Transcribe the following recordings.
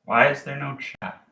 Why is there no chat?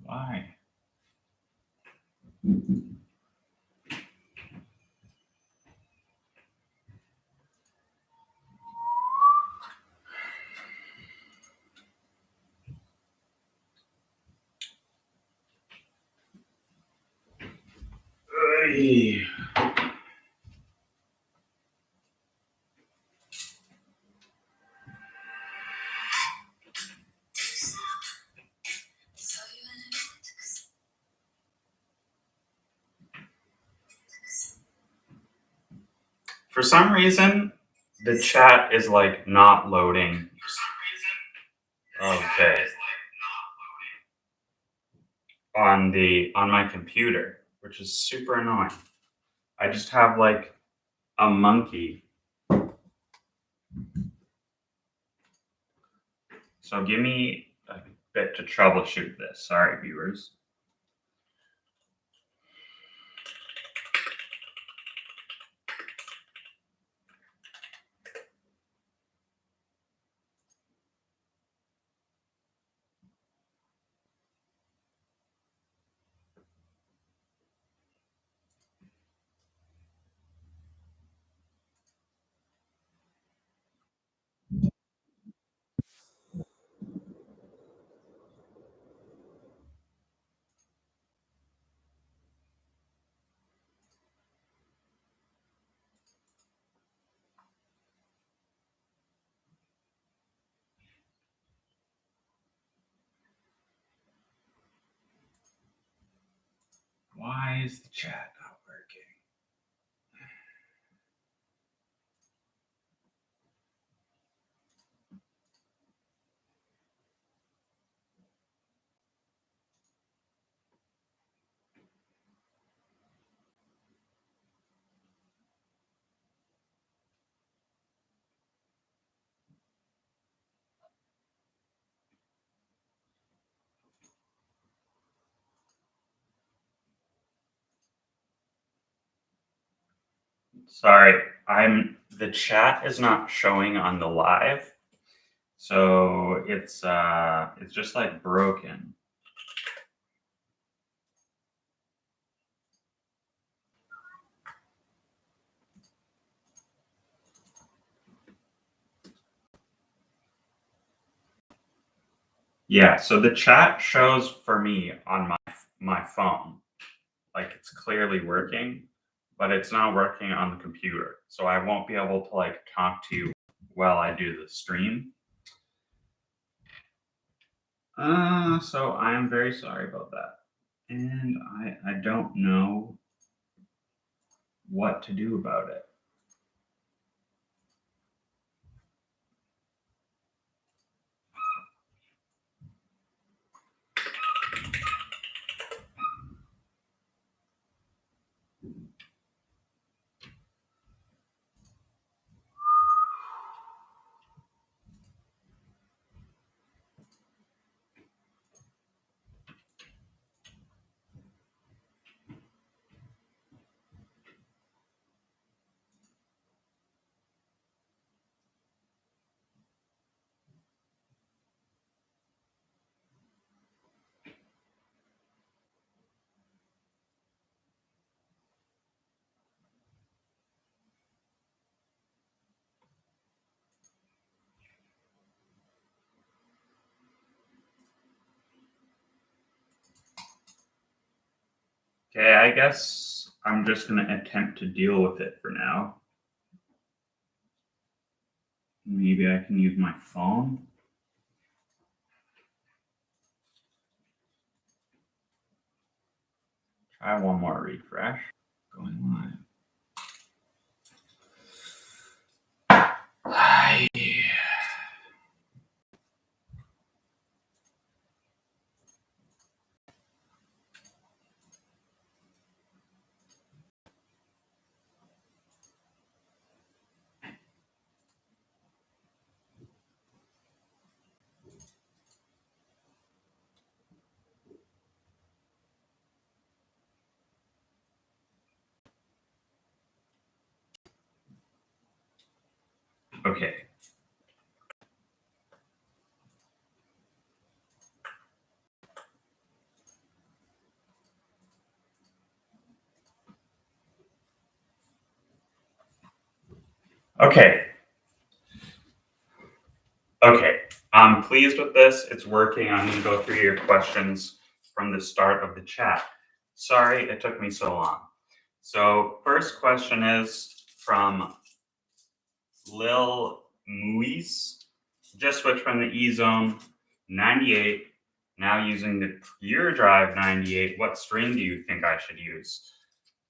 Why? Oy. For some reason, the chat is like not loading. Okay. On my computer, which is super annoying. I just have like a monkey. So give me a bit to troubleshoot this. Sorry, viewers. Why is the chat not working? Sorry, the chat is not showing on the live, so it's just like broken. Yeah, so the chat shows for me on my phone, like it's clearly working, but it's not working on the computer. So I won't be able to like talk to you while I do the stream. So I am very sorry about that. And I don't know what to do about it. Okay, I guess I'm just going to attempt to deal with it for now. Maybe I can use my phone. Try one more refresh. Going live. Okay. Okay. Okay. I'm pleased with this. It's working. I'm going to go through your questions from the start of the chat. Sorry it took me so long. So first question is from Lil Muis. Just switched from the E-Zone 98, now using the Pure Drive 98. What string do you think I should use?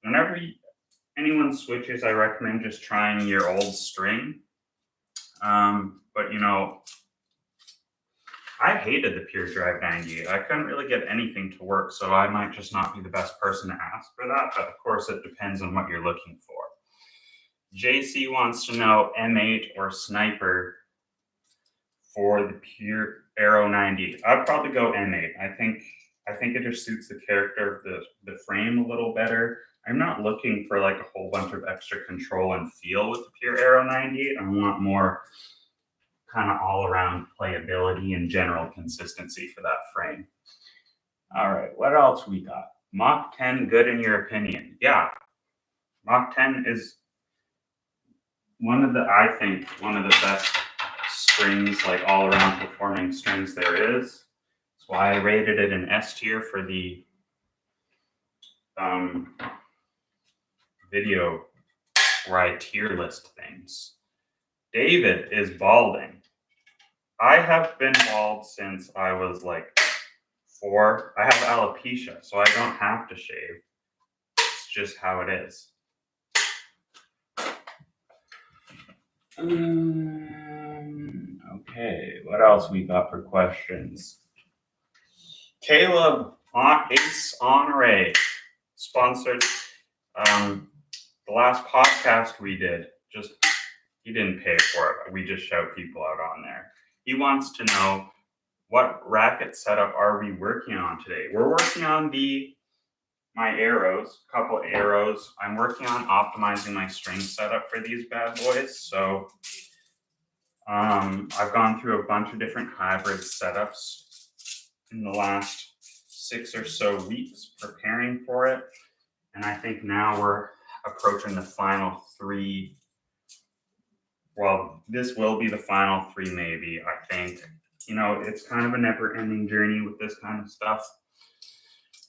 Whenever anyone switches, I recommend just trying your old string. But you know, I hated the Pure Drive 98. I couldn't really get anything to work, so I might just not be the best person to ask for that. But of course, it depends on what you're looking for. JC wants to know M8 or Sniper for the Pure Aero 98. I'd probably go M8. I think it just suits the character of the frame a little better. I'm not looking for like a whole bunch of extra control and feel with the Pure Aero 98. I want more kind of all-around playability and general consistency for that frame. All right, what else we got? Mach 10 good in your opinion? Yeah, Mach 10 is I think one of the best strings, like all-around performing strings there is. That's why I rated it an S tier for the video where I tier list things. David is balding. I have been bald since I was like 4. I have alopecia, so I don't have to shave. It's just how it is. Okay, what else we got for questions? Caleb Ace Honore sponsored the last podcast we did. He didn't pay for it, but we just shout people out on there. He wants to know, what racket setup are we working on today? We're working on my arrows, a couple arrows. I'm working on optimizing my string setup for these bad boys. So I've gone through a bunch of different hybrid setups in the last 6 or so weeks preparing for it. And I think now we're approaching the final 3. Well, this will be the final 3 maybe, I think. You know, it's kind of a never-ending journey with this kind of stuff.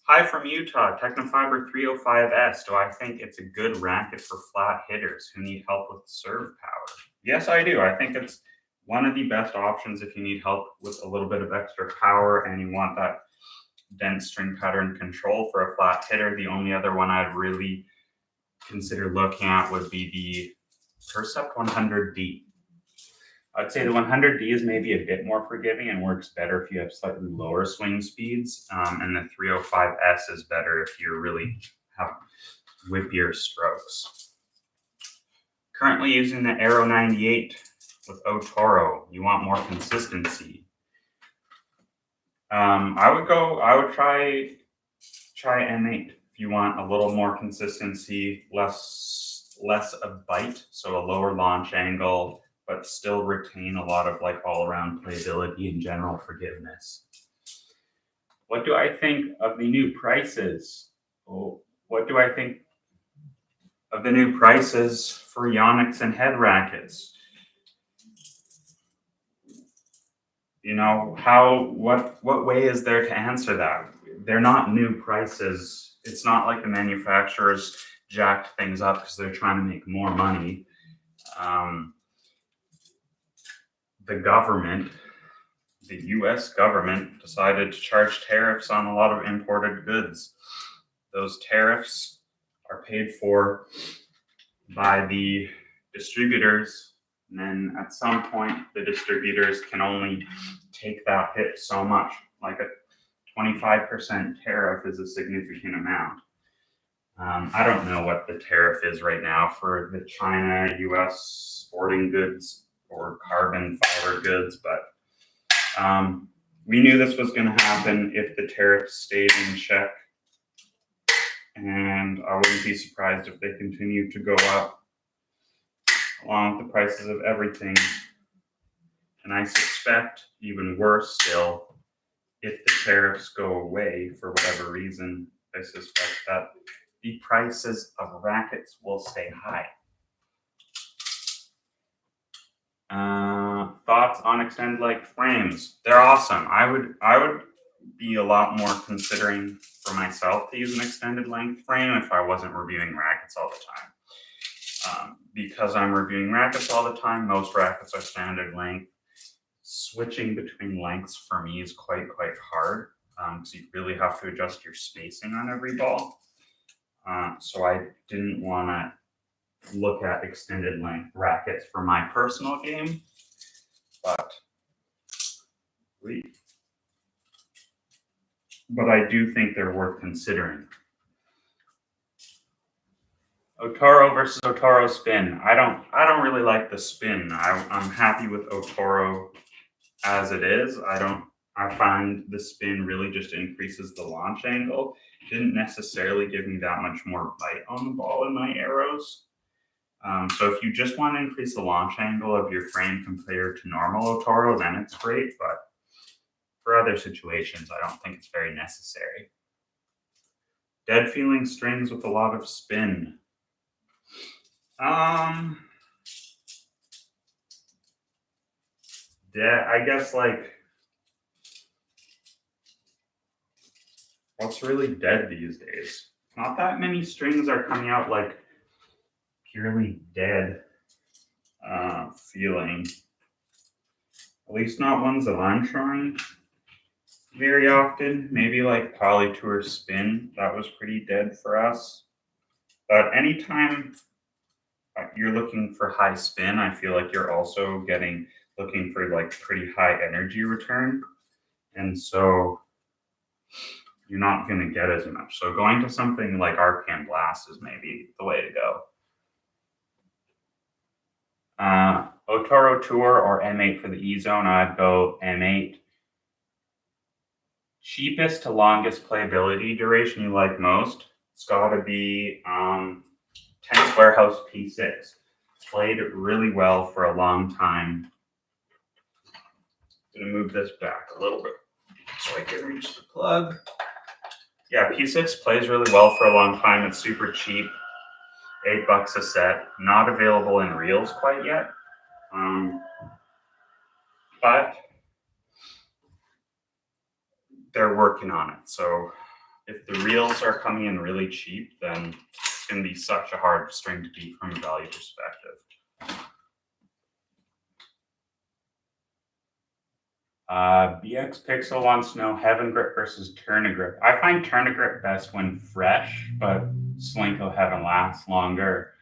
Hi from Utah, Technofiber 305S. Do I think it's a good racket for flat hitters who need help with serve power? Yes, I do. I think it's one of the best options if you need help with a little bit of extra power and you want that dense string pattern control for a flat hitter. The only other one I'd really consider looking at would be the Percept 100D. I'd say the 100D is maybe a bit more forgiving and works better if you have slightly lower swing speeds. And the 305S is better if you really have whippier strokes. Currently using the Aero 98 with Otoro. You want more consistency. I would try M8 if you want a little more consistency, less a bite, so a lower launch angle, but still retain a lot of like all-around playability and general forgiveness. What do I think of the new prices? What do I think of the new prices for Yonex and head rackets? You know, what way is there to answer that? They're not new prices. It's not like the manufacturers jacked things up because they're trying to make more money. The government, the US government, decided to charge tariffs on a lot of imported goods. Those tariffs are paid for by the distributors, and then at some point the distributors can only take that hit so much. Like a 25% tariff is a significant amount. I don't know what the tariff is right now for the China-US sporting goods or carbon fiber goods, but we knew this was going to happen if the tariffs stayed in check, and I wouldn't be surprised if they continue to go up. along with the prices of everything. And I suspect, even worse still, if the tariffs go away for whatever reason, I suspect that the prices of rackets will stay high. Thoughts on extended length frames? They're awesome. I would be a lot more considering for myself to use an extended length frame if I wasn't reviewing rackets all the time. Because I'm reviewing rackets all the time, most rackets are standard length. Switching between lengths for me is quite hard because you really have to adjust your spacing on every ball. So I didn't want to look at extended length rackets for my personal game, but I do think they're worth considering. Otoro versus Otoro spin. I don't really like the spin. I'm happy with Otoro as it is. I find the spin really just increases the launch angle. Didn't necessarily give me that much more bite on the ball in my arrows. So if you just want to increase the launch angle of your frame compared to normal Otoro, then it's great. But for other situations, I don't think it's very necessary. Dead feeling strings with a lot of spin. Yeah, I guess like what's really dead these days? Not that many strings are coming out like purely dead feeling. At least not ones that I'm trying very often. Maybe like Polytour Spin, that was pretty dead for us. But anytime you're looking for high spin, I feel like you're also looking for like pretty high energy return. And so you're not going to get as much. So going to something like Arcane Blast is maybe the way to go. Otoro Tour or M8 for the E-Zone, I'd go M8. Cheapest to longest playability duration you like most? It's got to be Tennis Warehouse P6. Played really well for a long time. I'm going to move this back a little bit so I can reach the plug. Yeah, P6 plays really well for a long time. It's super cheap, $8 a set. Not available in reels quite yet, but they're working on it. So if the reels are coming in really cheap, then it's going to be such a hard string to beat from a value perspective. BX Pixel wants to know Heaven Grip versus Tournigrip. I find Tournigrip best when fresh, but Slinko Heaven lasts longer.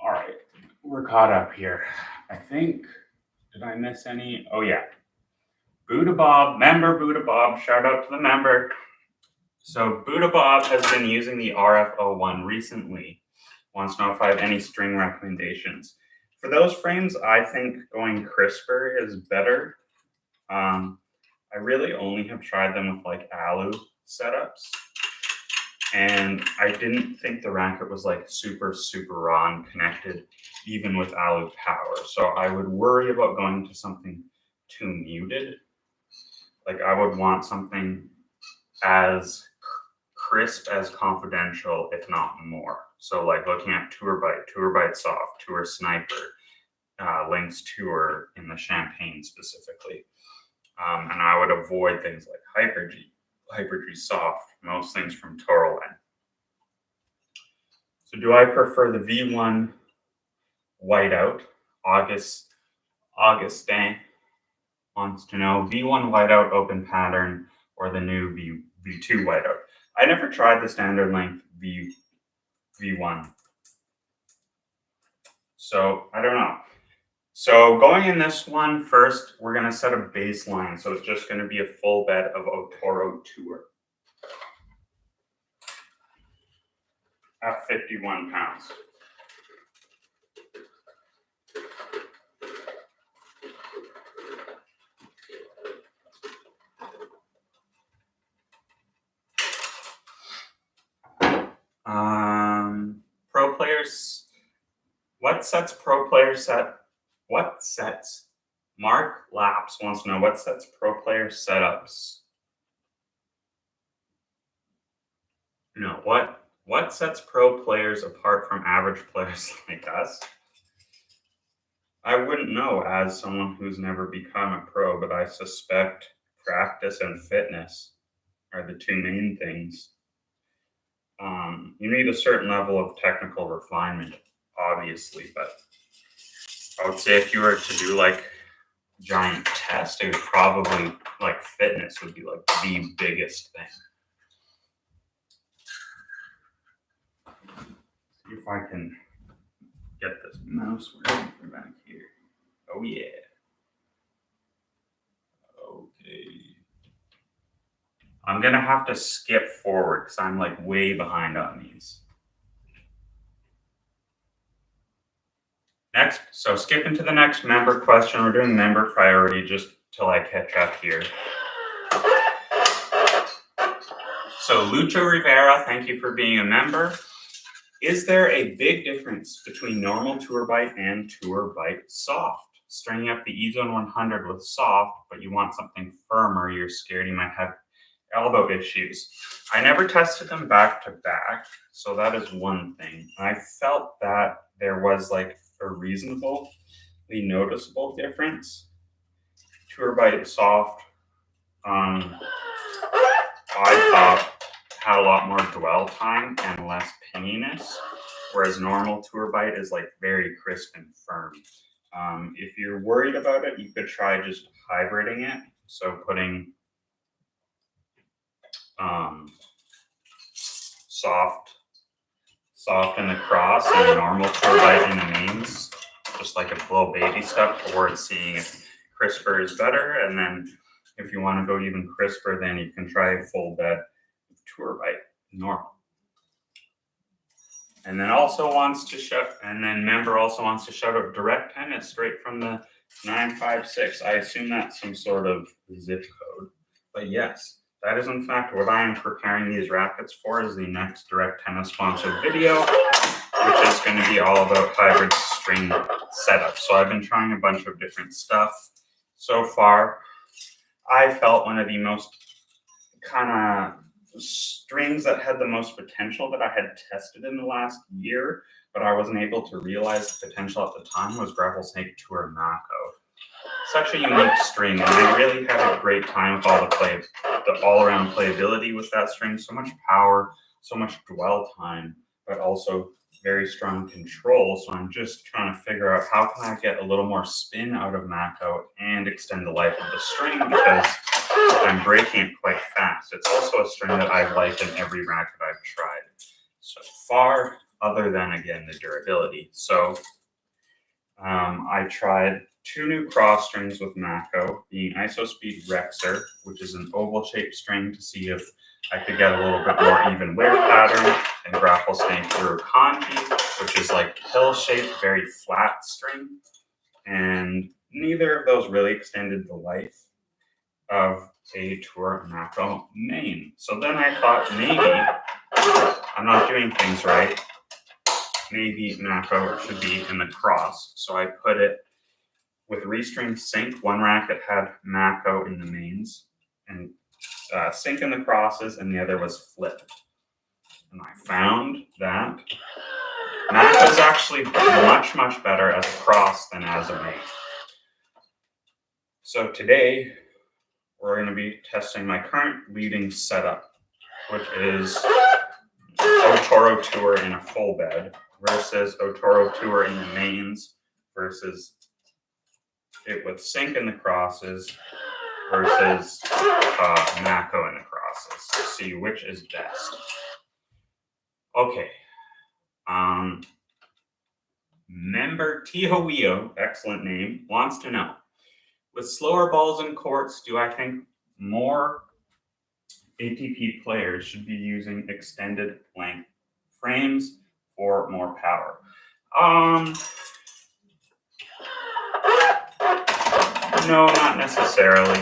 All right, we're caught up here. I think, did I miss any? Oh yeah, Buddha Bob, member Buddha Bob, shout out to the member. So Buddha Bob has been using the RF01 recently. Wants to know if I have any string recommendations. For those frames, I think going crisper is better. I really only have tried them with like alu setups. And I didn't think the racket was like super raw and connected, even with alu power. So I would worry about going to something too muted. Like I would want something as crisp as Confidential, if not more. So like looking at Tour Bite Soft, Tour Sniper, Lynx Tour in the Champagne specifically. And I would avoid things like Hyper-G Soft, most things from Toralin. So do I prefer the V1 whiteout? Augustin wants to know V1 whiteout open pattern or the new V2 whiteout. I never tried the standard length V1. So I don't know. So going in this one first, we're going to set a baseline. So it's just going to be a full bed of Otoro Tour at 51 pounds. Pro players? What sets pro players set? What sets? Mark Laps wants to know what sets pro player setups. No, what sets pro players apart from average players like us? I wouldn't know as someone who's never become a pro, but I suspect practice and fitness are the two main things. You need a certain level of technical refinement, obviously, but I would say if you were to do like a giant test, it would probably, like, fitness would be like the biggest thing. See if I can get this mouse working from back here. Oh yeah. Okay. I'm gonna have to skip forward because I'm like way behind on these. Next, so skipping to the next member question. We're doing member priority just till I catch up here. So Lucho Rivera, thank you for being a member. Is there a big difference between normal tour bite and tour bite soft? Stringing up the E-Zone 100 with soft, but you want something firmer, you're scared you might have elbow issues. I never tested them back to back, so that is one thing. I felt that there was like a reasonably noticeable difference. Tour bite soft, I thought had a lot more dwell time and less pinginess, whereas normal tour bite is like very crisp and firm. If you're worried about it, you could try just hybriding it. So putting soft in the cross and normal tour bite in the mains, just like a little baby step towards seeing if crisper is better. And then if you want to go even crisper, then you can try a full bed tour bite normal. And then member also wants to shout out direct tennis straight from the 956. I assume that's some sort of zip code, but yes, that is in fact what I am preparing these rackets for, is the next direct tennis sponsored video, which is going to be all about hybrid string setup. So I've been trying a bunch of different stuff. So far, I felt one of the most kind of strings that had the most potential that I had tested in the last year, but I wasn't able to realize the potential at the time, was Gravel Snake Tour Mako. Such a unique string, and I really had a great time with the all-around playability with that string. So much power, so much dwell time, but also very strong control. So I'm just trying to figure out how can I get a little more spin out of Mako and extend the life of the string, because I'm breaking it quite fast. It's also a string that I've liked in every racket I've tried so far, other than, again, the durability. So I tried 2 new cross strings with Mako, being IsoSpeed Rexer, which is an oval-shaped string, to see if I could get a little bit more even wear pattern, and Grapple Snake through Kanji, which is like pill-shaped, very flat string. And neither of those really extended the life of a Tour Mako main. So then I thought, maybe I'm not doing things right. Maybe Mako should be in the cross. So I put it with restring sync. One racket had Mako in the mains and sync in the crosses, and the other was flipped. And I found that Mako is actually much, much better as a cross than as a main. So today, we're going to be testing my current leading setup, which is Otoro Tour in a full bed versus Otoro Tour in the mains, versus it with sync in the crosses versus Mako in the crosses, to see which is best. Okay. Member Tihoio, excellent name, wants to know, with slower balls and courts, do I think more ATP players should be using extended length frames for more power? No, not necessarily.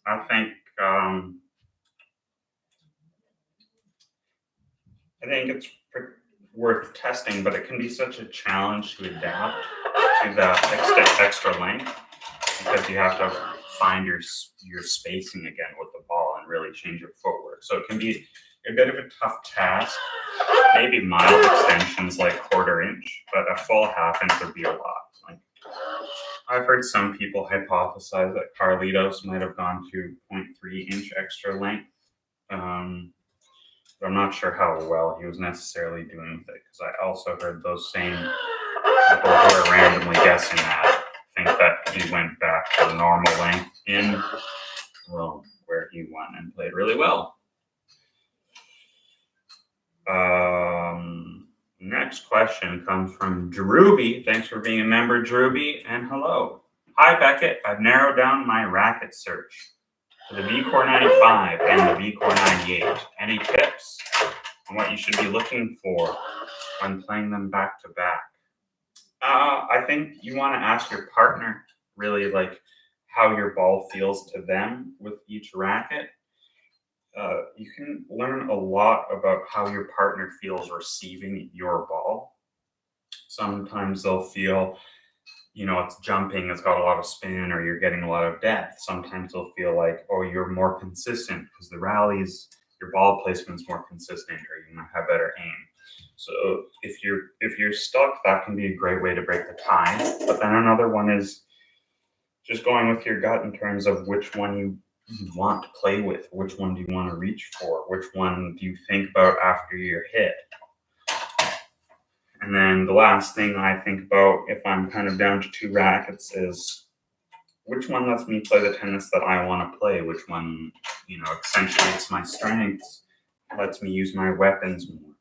I think it's worth testing, but it can be such a challenge to adapt to that extra length because you have to find your spacing again with the ball and really change your footwork. So it can be a bit of a tough task. Maybe mild extensions like 1/4 inch, but a full 1/2 inch would be a lot. Like, I've heard some people hypothesize that Carlitos might have gone to 0.3 inch extra length. But I'm not sure how well he was necessarily doing with it, because I also heard those same people who are randomly guessing that think that he went back to the normal length in Rome, where he won and played really well. Next question comes from Drewby. Thanks for being a member, Drewby, and hello. Hi, Beckett. I've narrowed down my racket search to the VCore 95 and the VCore 98. Any tips on what you should be looking for when playing them back to back? I think you want to ask your partner really like how your ball feels to them with each racket. You can learn a lot about how your partner feels receiving your ball. Sometimes they'll feel, it's jumping, it's got a lot of spin, or you're getting a lot of depth. Sometimes they'll feel like, oh, you're more consistent because the rallies, your ball placement's more consistent, or you might have better aim. So if you're stuck, that can be a great way to break the tie. But then another one is just going with your gut in terms of which one you want to play with, which one do you want to reach for, which one do you think about after you're hit. And then the last thing I think about if I'm kind of down to 2 rackets is which one lets me play the tennis that I want to play, which one, accentuates my strengths, lets me use my weapons more.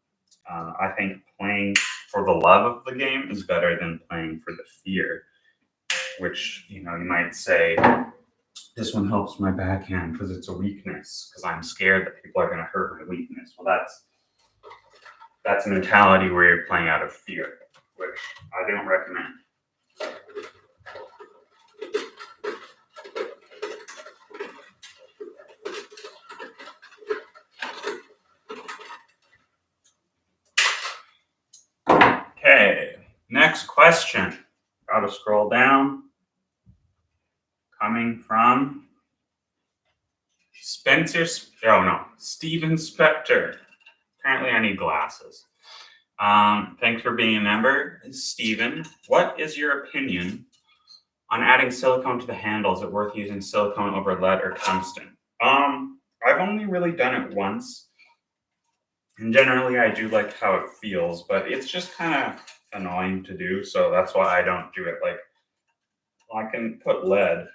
I think playing for the love of the game is better than playing for the fear, which, you might say, this one helps my backhand because it's a weakness, because I'm scared that people are going to hurt my weakness. Well, that's a mentality where you're playing out of fear, which I don't recommend. Okay, next question. Gotta scroll down. Coming from Steven Spector. Apparently I need glasses. Thanks for being a member. Steven, what is your opinion on adding silicone to the handles? Is it worth using silicone over lead or tungsten? I've only really done it once. And generally I do like how it feels, but it's just kind of annoying to do, so that's why I don't do it. Like, I can put lead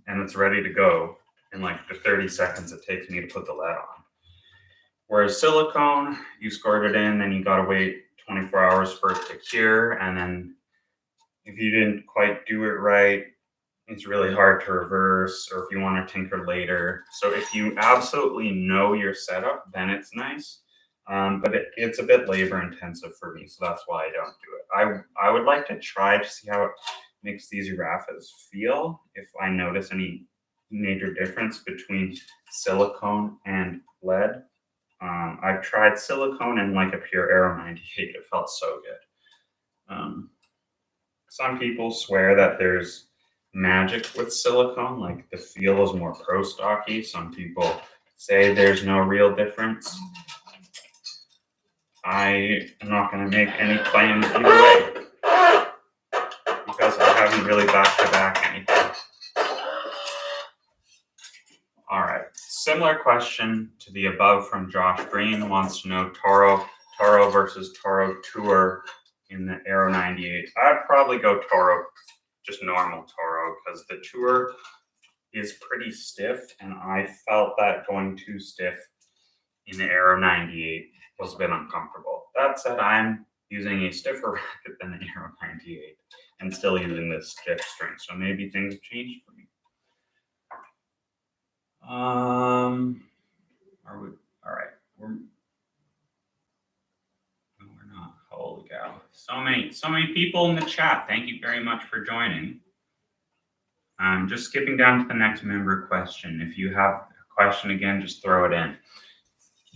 and it's ready to go in like the 30 seconds it takes me to put the lead on. Whereas silicone, you squirt it in, then you gotta wait 24 hours for it to cure, and then if you didn't quite do it right, it's really hard to reverse, or if you want to tinker later. So if you absolutely know your setup, then it's nice. But it's a bit labor intensive for me, so that's why I don't do it. I would like to try to see how it makes these Raffas feel, if I notice any major difference between silicone and lead. I've tried silicone and like a pure Aero 98. It felt so good. Some people swear that there's magic with silicone, like the feel is more pro stocky. Some people say there's no real difference. I am not going to make any claims either way because I haven't really back-to-back anything. All right, similar question to the above from Josh Green. Wants to know Toro versus Toro Tour in the Aero 98. I'd probably go Toro, just normal Toro, because the Tour is pretty stiff, and I felt that going too stiff in the Aero 98 was a bit uncomfortable. That said, I'm using a stiffer racket than the Aero 98 and still using this stiff string, so maybe things have changed for me. Are we all right? We're not. Holy cow! So many people in the chat. Thank you very much for joining. Just skipping down to the next member question. If you have a question again, just throw it in.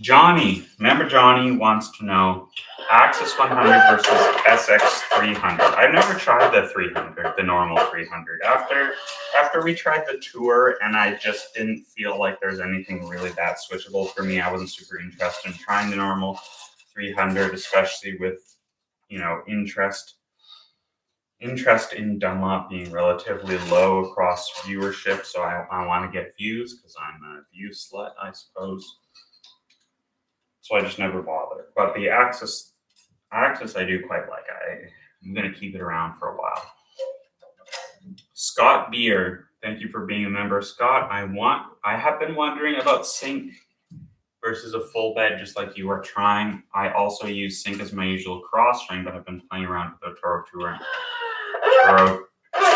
Johnny, remember Johnny wants to know Axis 100 versus SX 300. I've never tried the 300, the normal 300. After we tried the tour and I just didn't feel like there's anything really that switchable for me, I wasn't super interested in trying the normal 300, especially with, you know, interest in Dunlop being relatively low across viewership. So I want to get views because I'm a view slut, I suppose. So I just never bothered. But the Axis I do quite like. I'm going to keep it around for a while. Scott Beer, thank you for being a member. Scott, I have been wondering about sync versus a full bed, just like you are trying. I also use sync as my usual cross string, but I've been playing around with Otoro Tour and Otoro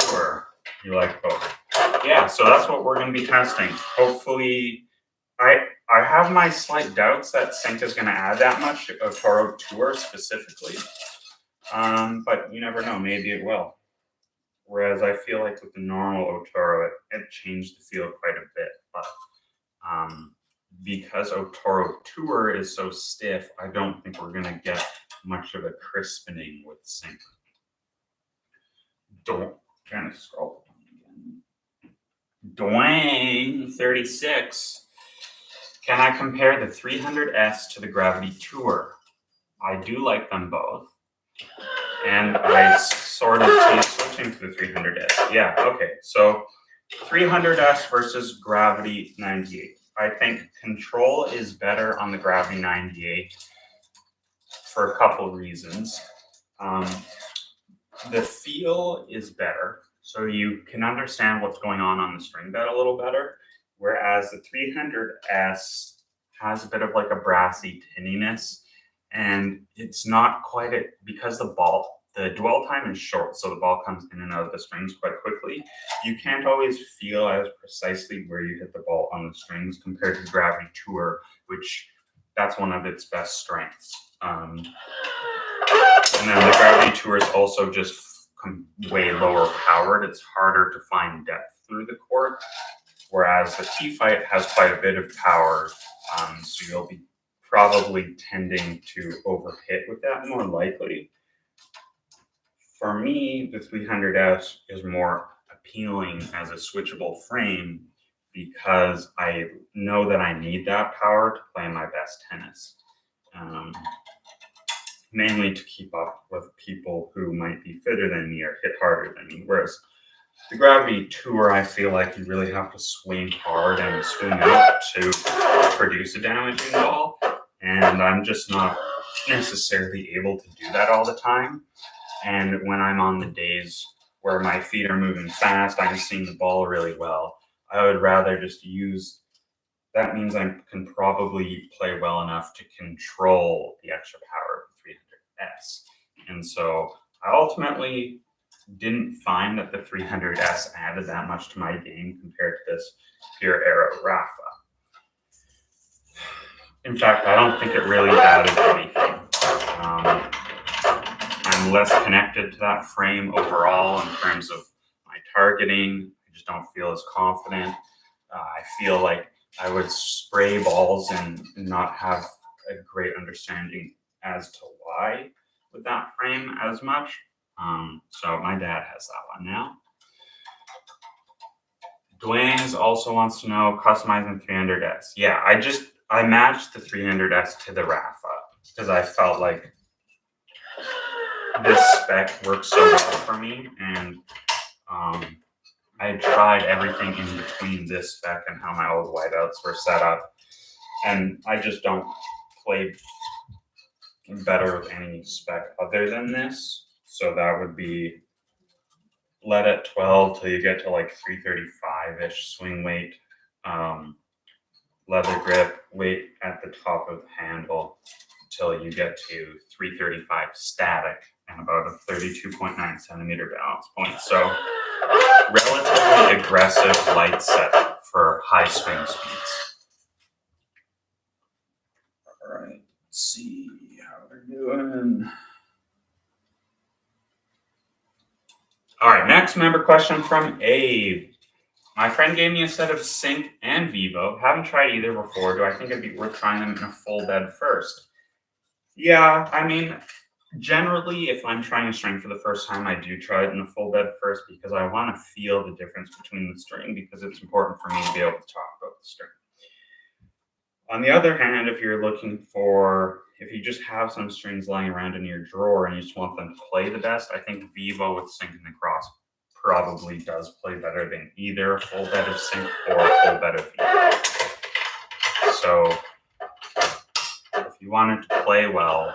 Tour. You like both? Yeah, so that's what we're going to be testing. Hopefully, I have my slight doubts that sync is going to add that much to Otoro Tour specifically, but you never know. Maybe it will. Whereas I feel like with the normal Otoro, it changed the feel quite a bit. But because Otoro Tour is so stiff, I don't think we're going to get much of a crispening with sync. Trying to scroll again. Dwayne 36. Can I compare the 300S to the Gravity Tour? I do like them both. And I sort of changed switching to the 300S. Yeah, okay. So 300S versus Gravity 98. I think control is better on the Gravity 98 for a couple reasons. The feel is better, so you can understand what's going on the string bed a little better, whereas the 300S has a bit of like a brassy tinniness, and it's not quite because the dwell time is short, so the ball comes in and out of the strings quite quickly. You can't always feel as precisely where you hit the ball on the strings compared to Gravity Tour, which that's one of its best strengths. And then the Gravity Tour is also just way lower powered. It's harder to find depth through the court, whereas the T-Fight has quite a bit of power, so you'll be probably tending to overhit with that more likely. For me, the 300S is more appealing as a switchable frame because I know that I need that power to play my best tennis. Mainly to keep up with people who might be fitter than me or hit harder than me. Whereas the Gravity Tour, I feel like you really have to swing hard and swing out to produce a damaging ball. And I'm just not necessarily able to do that all the time. And when I'm on the days where my feet are moving fast, I'm seeing the ball really well, I would rather just use. That means I can probably play well enough to control the extra power of the 300S. And so I ultimately didn't find that the 300S added that much to my game compared to this Pure Aero Rafa. In fact, I don't think it really added anything. I'm less connected to that frame overall in terms of my targeting. I just don't feel as confident. I feel like I would spray balls and not have a great understanding as to why with that frame as much. So my dad has that one now. Dwayne's also wants to know customizing 300S. Yeah, I matched the 300S to the Rafa because I felt like this spec works so well for me, and I tried everything in between this spec and how my old whiteouts were set up, and I just don't play better with any spec other than this. So that would be lead at 12 till you get to like 335-ish swing weight, leather grip, weight at the top of the handle till you get to 335 static and about a 32.9 centimeter balance point. So relatively aggressive light set for high swing speeds. All right, let's see how we're doing. All right, next member question from Abe. My friend gave me a set of Sync and Vivo. Haven't tried either before. Do I think it'd be worth trying them in a full bed first? Yeah, I mean, generally, if I'm trying a string for the first time, I do try it in a full bed first because I want to feel the difference between the string because it's important for me to be able to talk about the string. On the other hand, if you just have some strings lying around in your drawer and you just want them to play the best, I think Vivo with Sync and the Cross probably does play better than either a full bed of Sync or a full bed of Vivo. So if you want it to play well,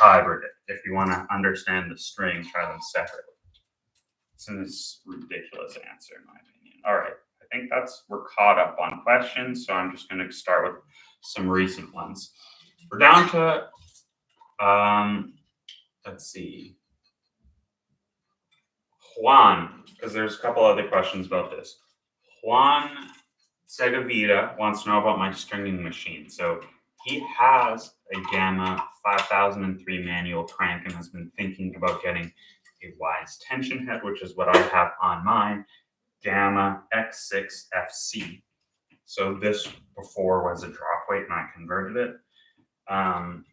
hybrid it. If you want to understand the string, try them separately. It's this ridiculous answer, in my opinion. All right, I think we're caught up on questions, so I'm just going to start with some recent ones. We're down to, let's see, Juan, because there's a couple other questions about this. Juan Segavita wants to know about my stringing machine. So he has a Gamma 5003 manual crank and has been thinking about getting a Wise tension head, which is what I have on mine, Gamma X6 FC. So this before was a drop weight and I converted it. And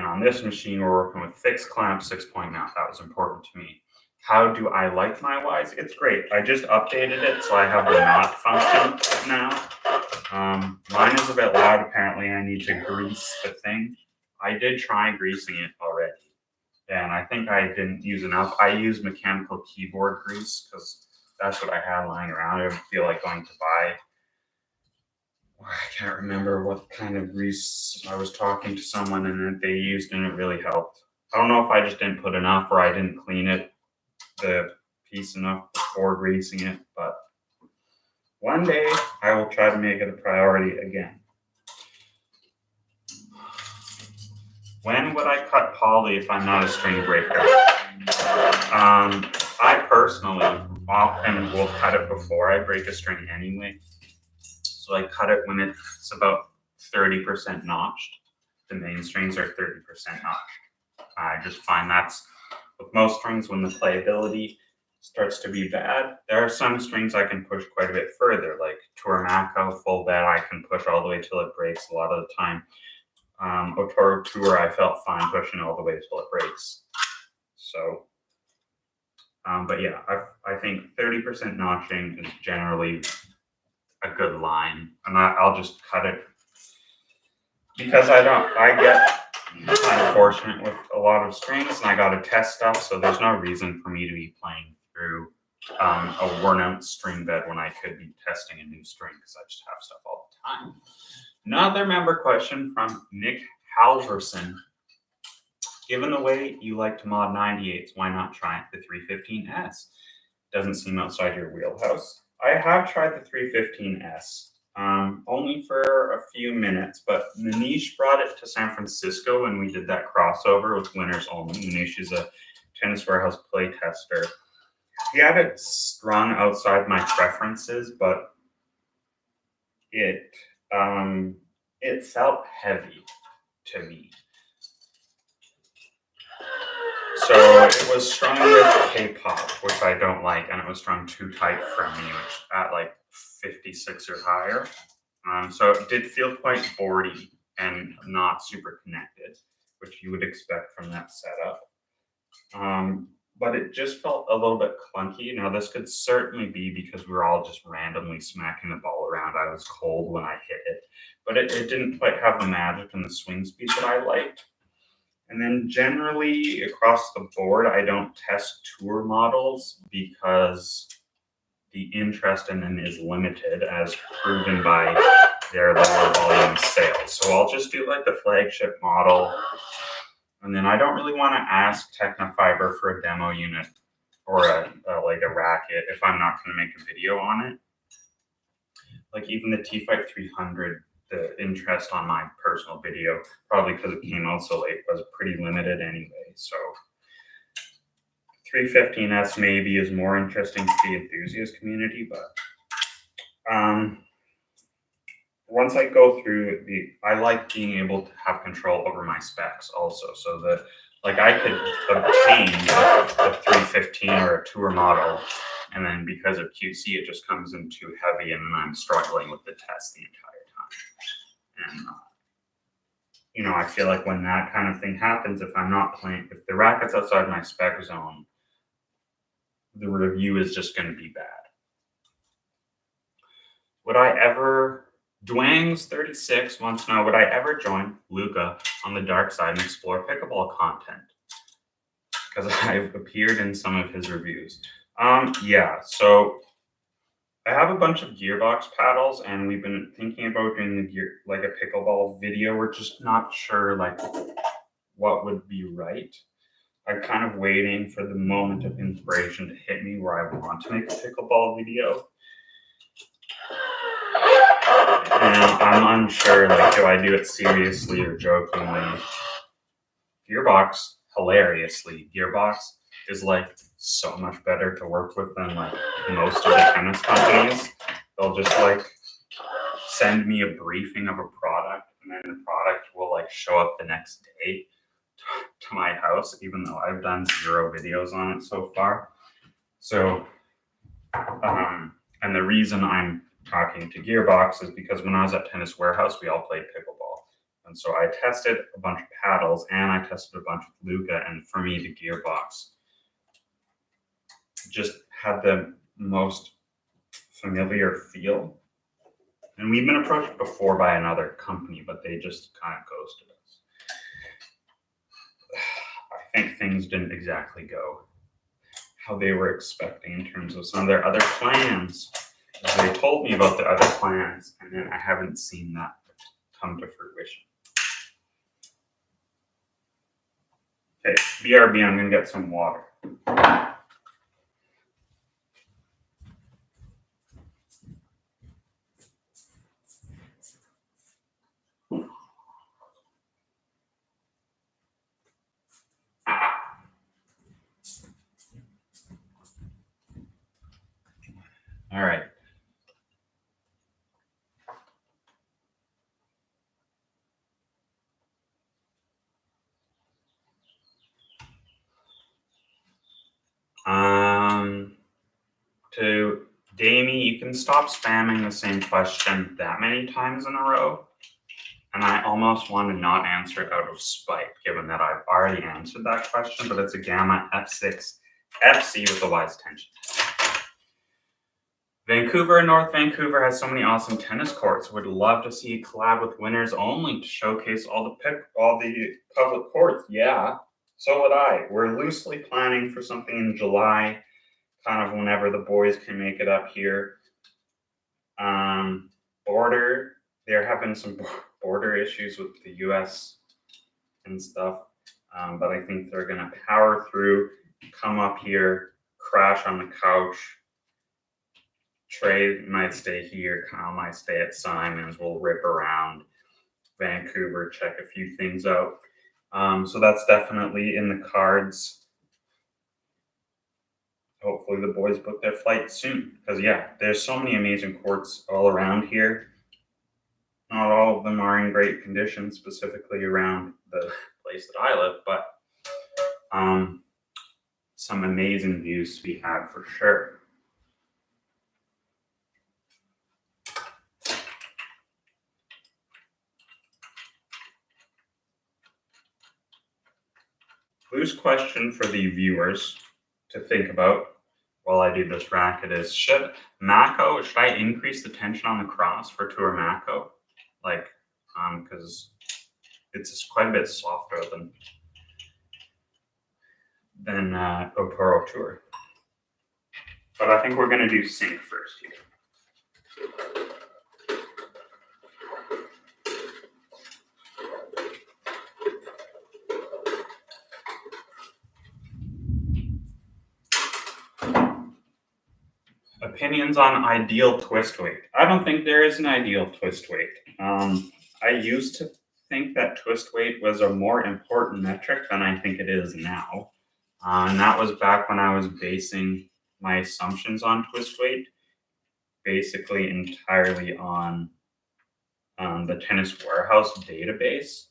on this machine, we're working with fixed clamp 6-point mount. That was important to me. How do I like my Wise? It's great. I just updated it, so I have the knot function now. Mine is a bit loud, apparently. I need to grease the thing. I did try greasing it already, and I think I didn't use enough. I used mechanical keyboard grease because that's what I had lying around. I didn't feel like going to buy. I can't remember what kind of grease. I was talking to someone and they used, and it really helped. I don't know if I just didn't put enough or I didn't clean the piece enough before greasing it, but one day I will try to make it a priority again. When would I cut poly if I'm not a string breaker? I personally often will cut it before I break a string anyway. So I cut it when it's about 30% notched. The main strings are 30% notched. I just find that's with most strings when the playability starts to be bad. There are some strings I can push quite a bit further, like Tuamaco full bed I can push all the way till it breaks a lot of the time. Otoro Tour I felt fine pushing all the way till it breaks. So, but yeah, I think 30% notching is generally a good line, and I'll just cut it because I get unfortunate with a lot of strings and I got to test stuff, so there's no reason for me to be playing through a worn out string bed when I could be testing a new string because I just have stuff all the time. Another member question from Nick Halverson. Given the way you like to mod 98s, why not try the 315S? Doesn't seem outside your wheelhouse. I have tried the 315S, only for a few minutes, but Manish brought it to San Francisco and we did that crossover with Winners Only. Manish is a Tennis Warehouse play tester. He had it strung outside my preferences, but it felt heavy to me. So it was strung with K-pop, which I don't like, and it was strung too tight for me, which at like 56 or higher. So it did feel quite boardy and not super connected, which you would expect from that setup. But it just felt a little bit clunky. Now, this could certainly be because we were all just randomly smacking the ball around. I was cold when I hit it, but it didn't quite have the magic and the swing speed that I liked. And then generally across the board, I don't test tour models because the interest in them is limited, as proven by their lower volume sales. So I'll just do like the flagship model. And then I don't really want to ask Technofiber for a demo unit or like a racket if I'm not going to make a video on it. Like even the T-Fight 300, the interest on my personal video, probably because it came out so late, was pretty limited anyway. So 315S maybe is more interesting to the enthusiast community, but once I go through I like being able to have control over my specs also. So the Like I could obtain a 315 or a tour model, and then because of QC, it just comes in too heavy, and then I'm struggling with the test the entire time. And you know, I feel like when that kind of thing happens, if I'm not playing, if the racket's outside my spec zone, the review is just going to be bad. Would I ever, Dwang's 36 wants to know, would I ever join Luca on the dark side and explore pickleball content? Because I've appeared in some of his reviews. Yeah, so I have a bunch of gearbox paddles, and we've been thinking about doing the gear, like a pickleball video. We're just not sure like what would be right. I'm kind of waiting for the moment of inspiration to hit me where I want to make a pickleball video. And I'm unsure, like, do I do it seriously or jokingly? Gearbox, hilariously, Gearbox is like so much better to work with than like most of the tennis companies. They'll just like send me a briefing of a product, and then the product will like show up the next day to my house, even though I've done 0 videos on it so far. So, and the reason I'm talking to Gearbox is because when I was at Tennis Warehouse, we all played pickleball. And so I tested a bunch of paddles, and I tested a bunch with Luca, and for me, the Gearbox just had the most familiar feel. And we've been approached before by another company, but they just kind of ghosted us. I think things didn't exactly go how they were expecting in terms of some of their other plans. They told me about the other plans, and then I haven't seen that come to fruition. Okay, BRB, I'm going to get some water. All right. To Damie, you can stop spamming the same question that many times in a row. And I almost want to not answer it out of spite, given that I've already answered that question, but it's a Gamma F6 FC with a wise tension. Vancouver and North Vancouver has so many awesome tennis courts. Would love to see a collab with Winners Only to showcase all the public courts. Yeah, so would I. We're loosely planning for something in July, kind of whenever the boys can make it up here. Border, there have been some border issues with the US and stuff, but I think they're going to power through, come up here, crash on the couch. Trey might stay here, Kyle might stay at Simon's, we'll rip around Vancouver, check a few things out. So that's definitely in the cards. Hopefully the boys book their flight soon, because yeah, there's so many amazing courts all around here. Not all of them are in great condition, specifically around the place that I live, but some amazing views to be had for sure. Loose question for the viewers to think about while I do this racket is, should I increase the tension on the cross for Tour Mako? Like, because it's quite a bit softer than Oporo Tour. But I think we're going to do sync first here. Opinions on ideal twist weight. I don't think there is an ideal twist weight. I used to think that twist weight was a more important metric than I think it is now. And that was back when I was basing my assumptions on twist weight, basically entirely on the Tennis Warehouse database.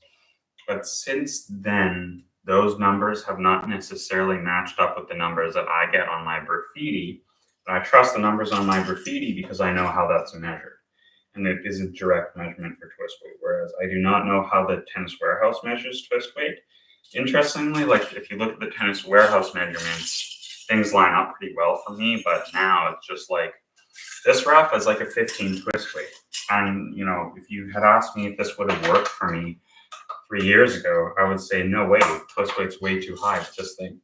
But since then, those numbers have not necessarily matched up with the numbers that I get on my graffiti. But I trust the numbers on my graffiti because I know how that's measured. And it is a direct measurement for twist weight, whereas I do not know how the Tennis Warehouse measures twist weight. Interestingly, like if you look at the Tennis Warehouse measurements, things line up pretty well for me, but now it's just like, this ref is like a 15 twist weight. And, you know, if you had asked me if this would have worked for me 3 years ago, I would say, no way, twist weight's way too high. This thing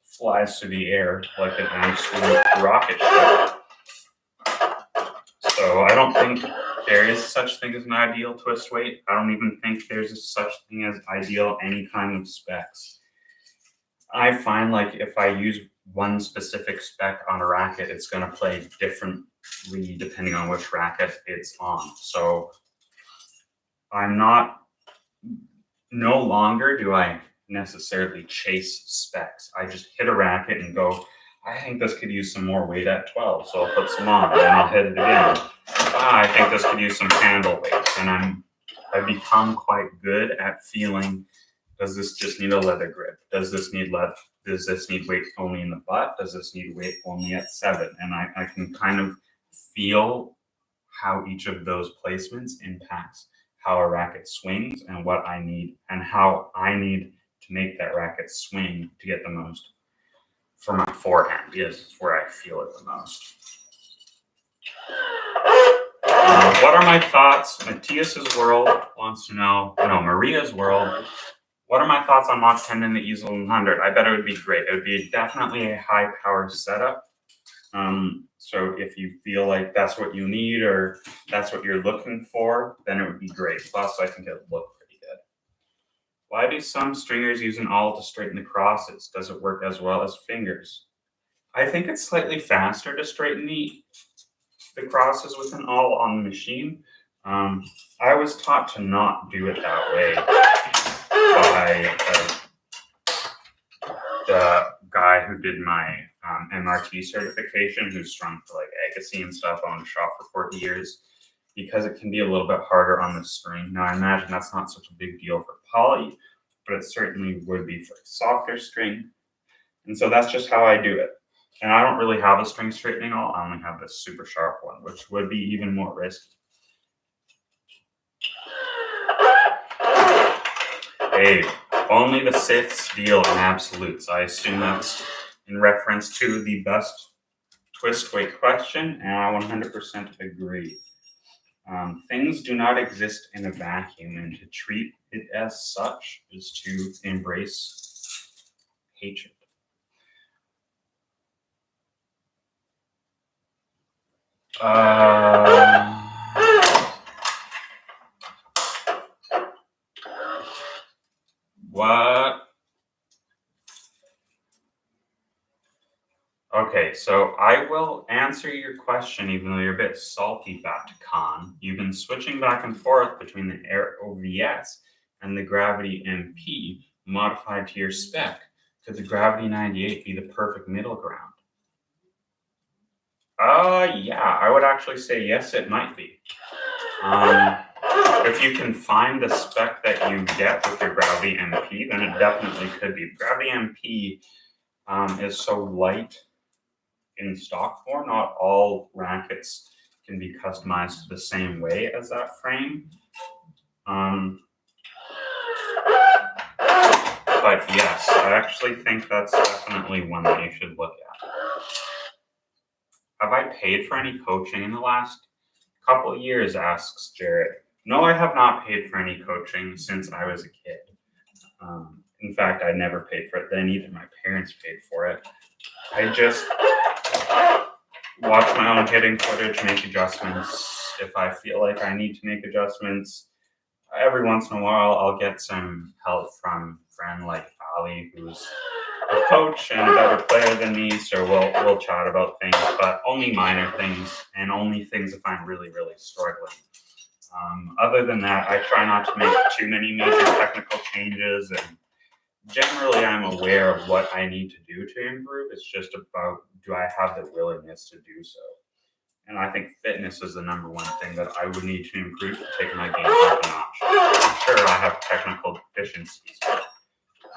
flies through the air like an absolute rocket ship. So I don't think there is such thing as an ideal twist weight. I don't even think there's such thing as ideal any kind of specs. I find like if I use one specific spec on a racket, it's going to play differently depending on which racket it's on. So no longer do I necessarily chase specs. I just hit a racket and go, I think this could use some more weight at 12, so I'll put some on, and then I'll hit it again. I think this could use some handle weight, and I've become quite good at feeling, does this just need a leather grip? Does this need weight only in the butt? Does this need weight only at 7? And I can kind of feel how each of those placements impacts how a racket swings and what I need, and how I need to make that racket swing to get the most for my forehand is where I feel it the most. What are my thoughts? Matthias's World wants to know, Maria's World. What are my thoughts on Mach 10 and the Easel 100? I bet it would be great. It would be definitely a high power setup. So if you feel like that's what you need or that's what you're looking for, then it would be great. Plus, I think it would look pretty good. Why do some stringers use an awl to straighten the crosses? Does it work as well as fingers? I think it's slightly faster to straighten the crosses with an awl on the machine. I was taught to not do it that way by the guy who did my MRT certification, who's strung for like Agassi and stuff, owned a shop for 40 years, because it can be a little bit harder on the string. Now, I imagine that's not such a big deal for poly, but it certainly would be for a softer string. And so that's just how I do it. And I don't really have a string straightening awl. I only have this super sharp one, which would be even more risky. Dave, only the Siths deal in absolutes. I assume that's in reference to the best twist weight question, and I 100% agree. Things do not exist in a vacuum, and to treat it as such is to embrace hatred. What? Okay, so I will answer your question, even though you're a bit salty, Con. You've been switching back and forth between the Air OVS and the Gravity MP modified to your spec. Could the Gravity 98 be the perfect middle ground? Yeah, I would actually say yes, it might be. If you can find the spec that you get with your Gravity MP, then it definitely could be. Gravity MP is so light in stock form. Not all rackets can be customized the same way as that frame. But yes, I actually think that's definitely one that you should look at. Have I paid for any coaching in the last couple of years, asks Jared. No, I have not paid for any coaching since I was a kid. In fact, I never paid for it then either. My parents paid for it. I just watch my own hitting footage, make adjustments. If I feel like I need to make adjustments, every once in a while, I'll get some help from a friend like Ali, who's a coach and a better player than me, so we'll chat about things, but only minor things, and only things if I'm really, really struggling. Other than that, I try not to make too many major technical changes, and generally I'm aware of what I need to do to improve. It's just about, do I have the willingness to do so? And I think fitness is the number one thing that I would need to improve to take my game up a notch. Sure, I have technical deficiencies, but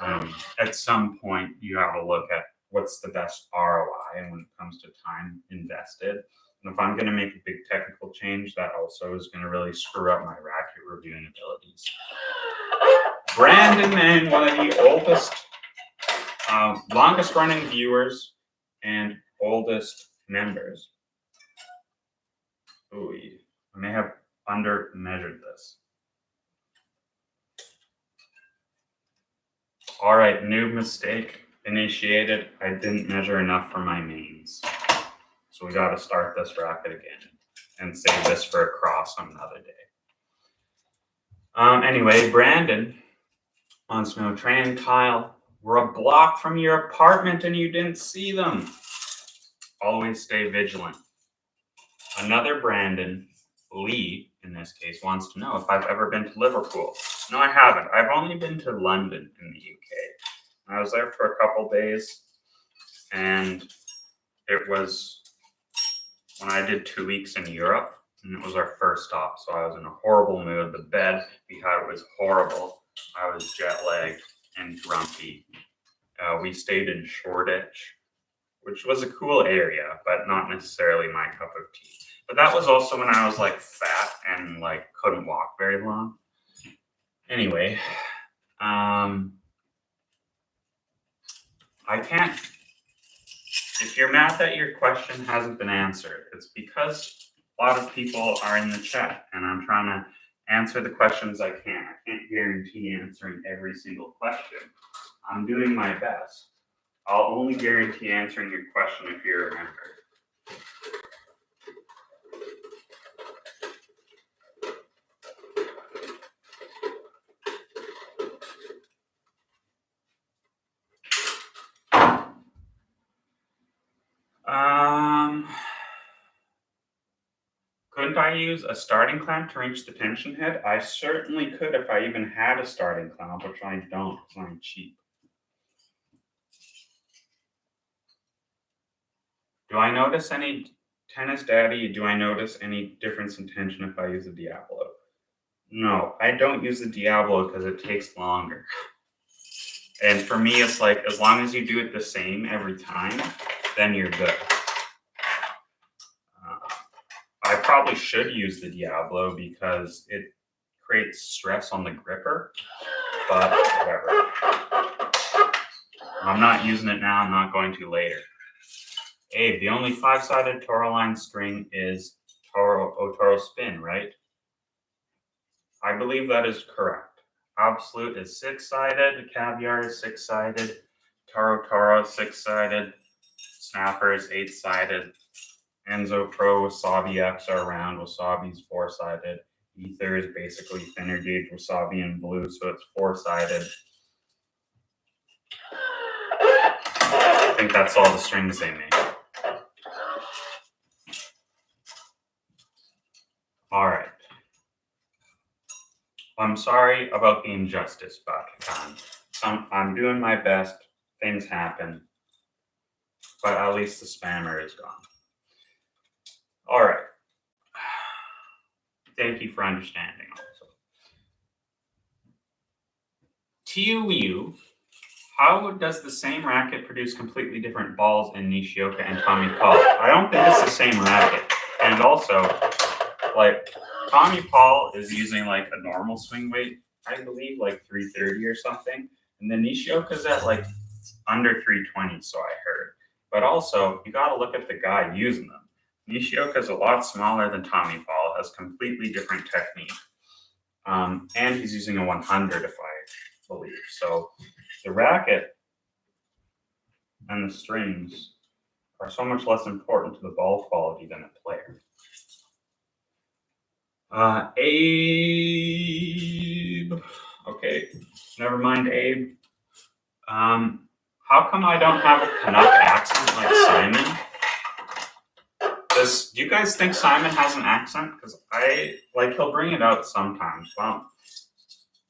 At some point, you have to look at what's the best ROI when it comes to time invested. And if I'm going to make a big technical change, that also is going to really screw up my racket reviewing abilities. Brandon Mann, one of the oldest, longest running viewers and oldest members. Ooh, I may have under measured this. All right, new mistake initiated. I didn't measure enough for my mains. So we got to start this racket again and save this for a cross on another day. Anyway, Brandon wants to know, Trey and Kyle were a block from your apartment and you didn't see them. Always stay vigilant. Another Brandon, Lee in this case, wants to know if I've ever been to Liverpool. No, I haven't. I've only been to London in the UK. I was there for a couple days, and it was when I did 2 weeks in Europe, and it was our first stop, so I was in a horrible mood. The bed we had was horrible. I was jet lagged and grumpy. We stayed in Shoreditch, which was a cool area, but not necessarily my cup of tea. But that was also when I was like fat and like couldn't walk very long. Anyway, I can't, if you're mad that your question hasn't been answered, it's because a lot of people are in the chat and I'm trying to answer the questions I can. I can't guarantee answering every single question. I'm doing my best. I'll only guarantee answering your question if you remember. Couldn't I use a starting clamp to reach the tension head? I certainly could if I even had a starting clamp, which I don't because I'm cheap. Do I notice any, Tennis Daddy, do I notice any difference in tension if I use a Diablo? No, I don't use the Diablo because it takes longer. And for me, it's like, as long as you do it the same every time, then you're good. I probably should use the Diablo because it creates stress on the gripper, but whatever. I'm not using it now, I'm not going to later. Abe, the only 5-sided Toro line string is Otoro Spin, right? I believe that is correct. Absolute is 6-sided, Caviar is 6-sided, Toro 6-sided, Snapper is 8-sided, Enzo Pro, Wasabi X are round, Wasabi's 4-sided, Ether is basically thinner gauge Wasabi in blue, so it's 4-sided. I think that's all the strings they make. All right. I'm sorry about the injustice, Bakakan. I'm doing my best. Things happen. But at least the spammer is gone. All right. Thank you for understanding also. TUU, how does the same racket produce completely different balls in Nishioka and Tommy Paul? I don't think it's the same racket. And also, like, Tommy Paul is using like a normal swing weight, I believe, like 330 or something. And then Nishioka's at like under 320, so I heard. But also, you got to look at the guy using them. Nishioka's a lot smaller than Tommy Paul, has completely different technique. And he's using a 100, if I believe. So the racket and the strings are so much less important to the ball quality than a player. Abe. Okay, never mind, Abe. How come I don't have a Canuck accent like Simon? Do you guys think Simon has an accent? Because he'll bring it out sometimes. Well, I don't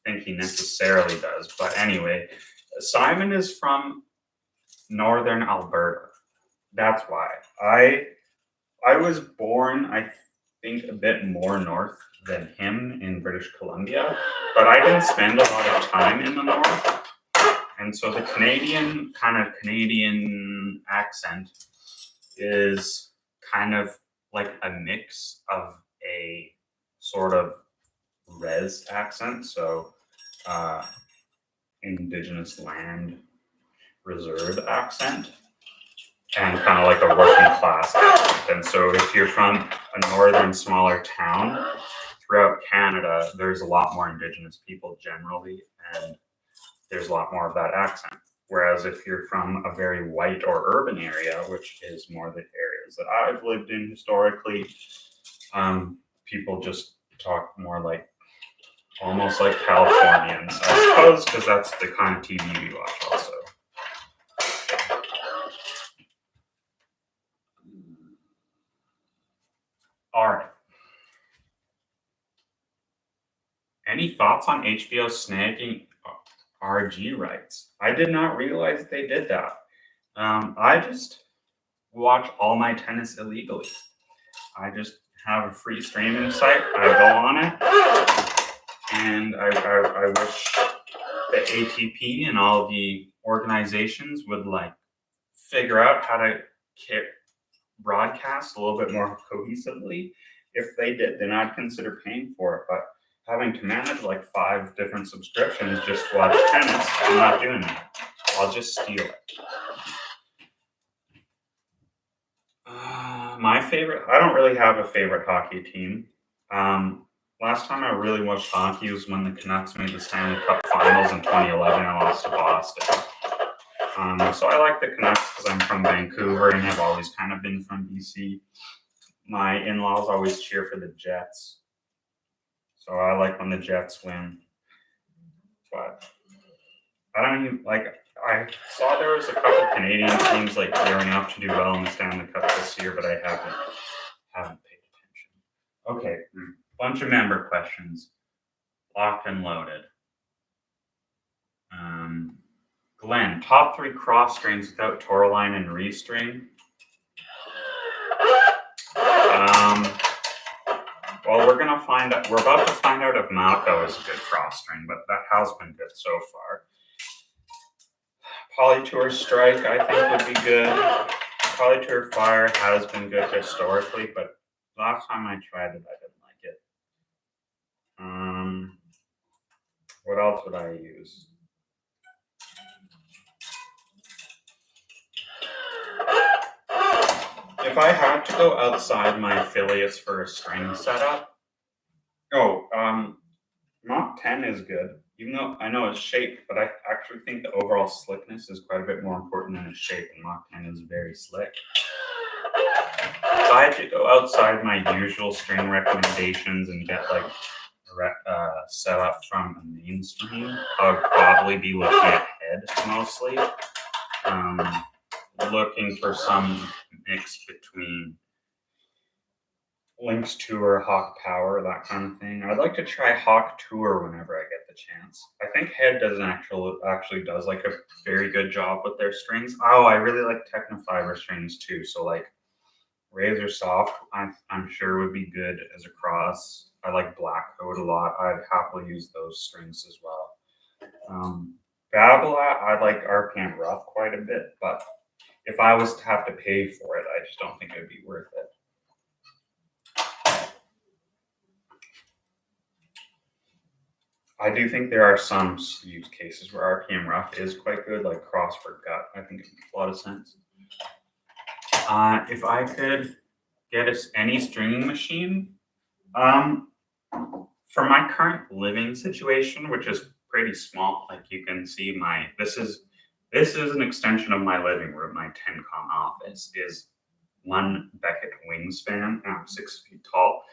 think he necessarily does. But anyway, Simon is from northern Alberta. That's why. I was born, I think, a bit more north than him in British Columbia, but I didn't spend a lot of time in the north. And And so the Canadian accent is kind of like a mix of a sort of res accent, so Indigenous land reserve accent, and kind of like a working class accent. And so if you're from a northern, smaller town, throughout Canada, there's a lot more Indigenous people generally, and there's a lot more of that accent. Whereas if you're from a very white or urban area, which is more the areas that I've lived in historically, people just talk more like, almost like Californians, I suppose, because that's the kind of TV we watch also. All right. Any thoughts on HBO snagging RG rights? I did not realize they did that. I just watch all my tennis illegally. I just have a free streaming site. I go on it, and I wish the ATP and all the organizations would like figure out how to broadcast a little bit more cohesively. If they did, then I'd consider paying for it. But having to manage like 5 different subscriptions just to watch tennis, I'm not doing that. I'll just steal it. My favorite, I don't really have a favorite hockey team. Last time I really watched hockey was when the Canucks made the Stanley Cup Finals in 2011 and lost to Boston. So I like the Canucks because I'm from Vancouver and have always kind of been from BC. My in-laws always cheer for the Jets. So I like when the Jets win. But I don't even, like, I saw there was a couple Canadian teams like gearing up to do well in the Stanley Cup this year, but I haven't paid attention. Okay, bunch of member questions. Locked and loaded. Glenn, top 3 cross strings without Tourline and restring. Well, we're gonna find out. We're about to find out if Malco is a good cross string, but that has been good so far. Polytour Strike, I think, would be good. Polytour Fire has been good historically, but last time I tried it, I didn't like it. What else would I use? If I had to go outside my affiliates for a string setup, Mach 10 is good. Even though I know it's shaped, but I actually think the overall slickness is quite a bit more important than its shape, and Mach 10 is very slick. If I had to go outside my usual string recommendations and get like a setup from a mainstream, I would probably be looking at head mostly. Looking for some mix between Lynx Tour, Hawk Power, that kind of thing. I'd like to try Hawk Tour whenever I get the chance. I think Head actually does like a very good job with their strings. Oh, I really like Technofiber strings too. So like Razor Soft, I'm sure would be good as a cross. I like Black Coat a lot. I'd happily use those strings as well. Babolat, I like RPM Rough quite a bit, but if I was to have to pay for it, I just don't think it'd be worth it. I do think there are some use cases where RPM Rough is quite good, like Cross for Gut. I think it makes a lot of sense. If I could get any stringing machine, for my current living situation, which is pretty small, like you can see this is an extension of my living room. My TennCom office is 1 Beckett wingspan, and I'm 6 feet tall.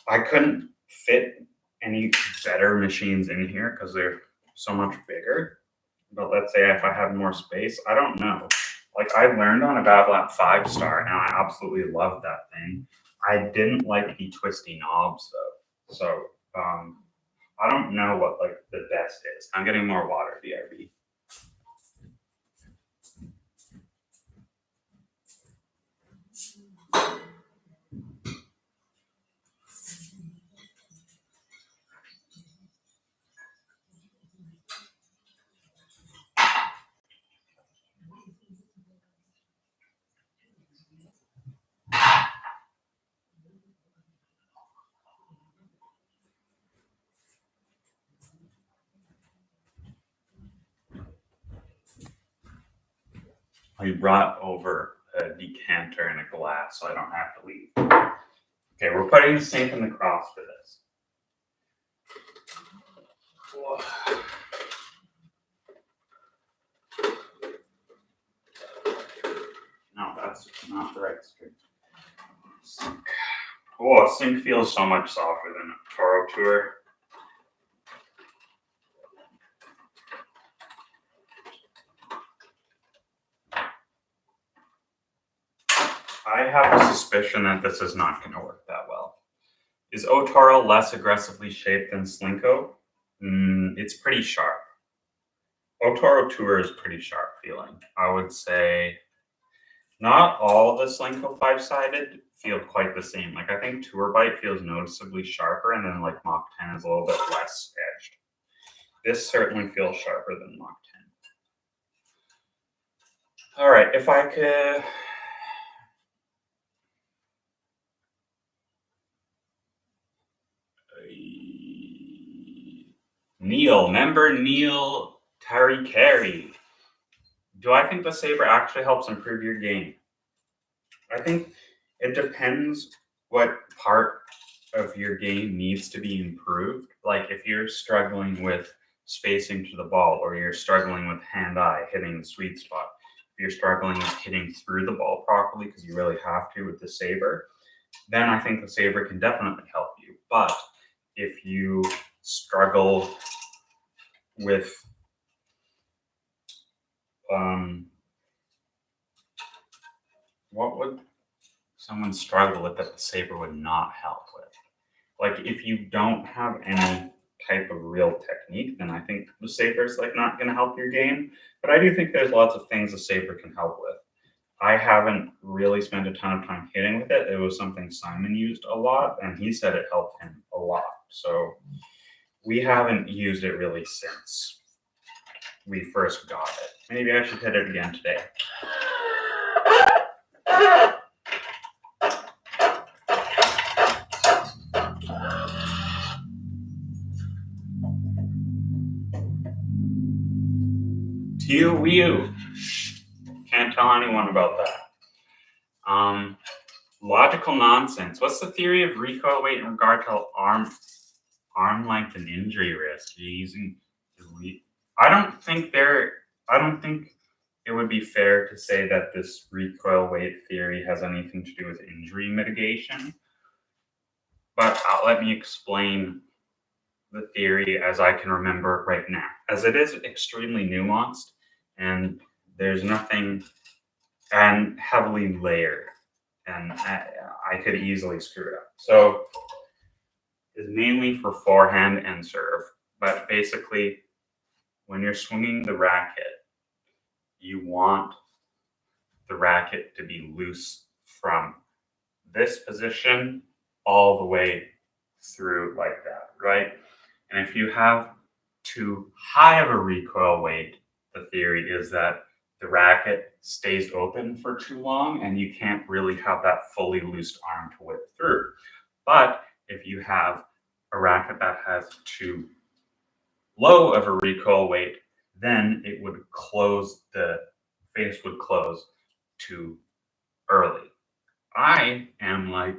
I couldn't fit any better machines in here because they're so much bigger. But let's say if I had more space, I don't know. Like I learned on a Babolat 5-star, and I absolutely loved that thing. I didn't like the twisty knobs though, so I don't know what like the best is. I'm getting more water, BRB. I brought over a decanter and a glass so I don't have to leave. Okay, we're putting the sink in the cross for this. No, that's not the right string. Sink. Oh, a sink feels so much softer than a Toro Tour. I have a suspicion that this is not going to work that well. Is Otoro less aggressively shaped than Slinko? It's pretty sharp. Otoro Tour is pretty sharp feeling. I would say not all the Slinko 5-sided feel quite the same. Like, I think Tour Bite feels noticeably sharper, and then like Mach 10 is a little bit less edged. This certainly feels sharper than Mach 10. All right, if I could... Neil Tarikari. Do I think the Saber actually helps improve your game? I think it depends what part of your game needs to be improved. Like if you're struggling with spacing to the ball, or you're struggling with hand-eye hitting the sweet spot, if you're struggling with hitting through the ball properly because you really have to with the Saber, then I think the Saber can definitely help you. But if you struggle with what would someone struggle with that the Saber would not help with? Like if you don't have any type of real technique, then I think the Saber is like not going to help your game. But I do think there's lots of things the Saber can help with. I haven't really spent a ton of time hitting with it. It was something Simon used a lot, and he said it helped him a lot. So we haven't used it really since we first got it. Maybe I should hit it again today. Wee-oo. Can't tell anyone about that. Logical nonsense. What's the theory of recoil weight in regard to arm length and injury risk? You're using I don't think it would be fair to say that this recoil weight theory has anything to do with injury mitigation. But let me explain the theory as I can remember right now, as it is extremely nuanced and there's nothing, and heavily layered, and I could easily screw it up. So it's mainly for forehand and serve, but basically when you're swinging the racket, you want the racket to be loose from this position all the way through like that, right? And if you have too high of a recoil weight, the theory is that the racket stays open for too long and you can't really have that fully loosed arm to whip through. But if you have a racket that has too low of a recoil weight, then it would close, the face would close too early. I am like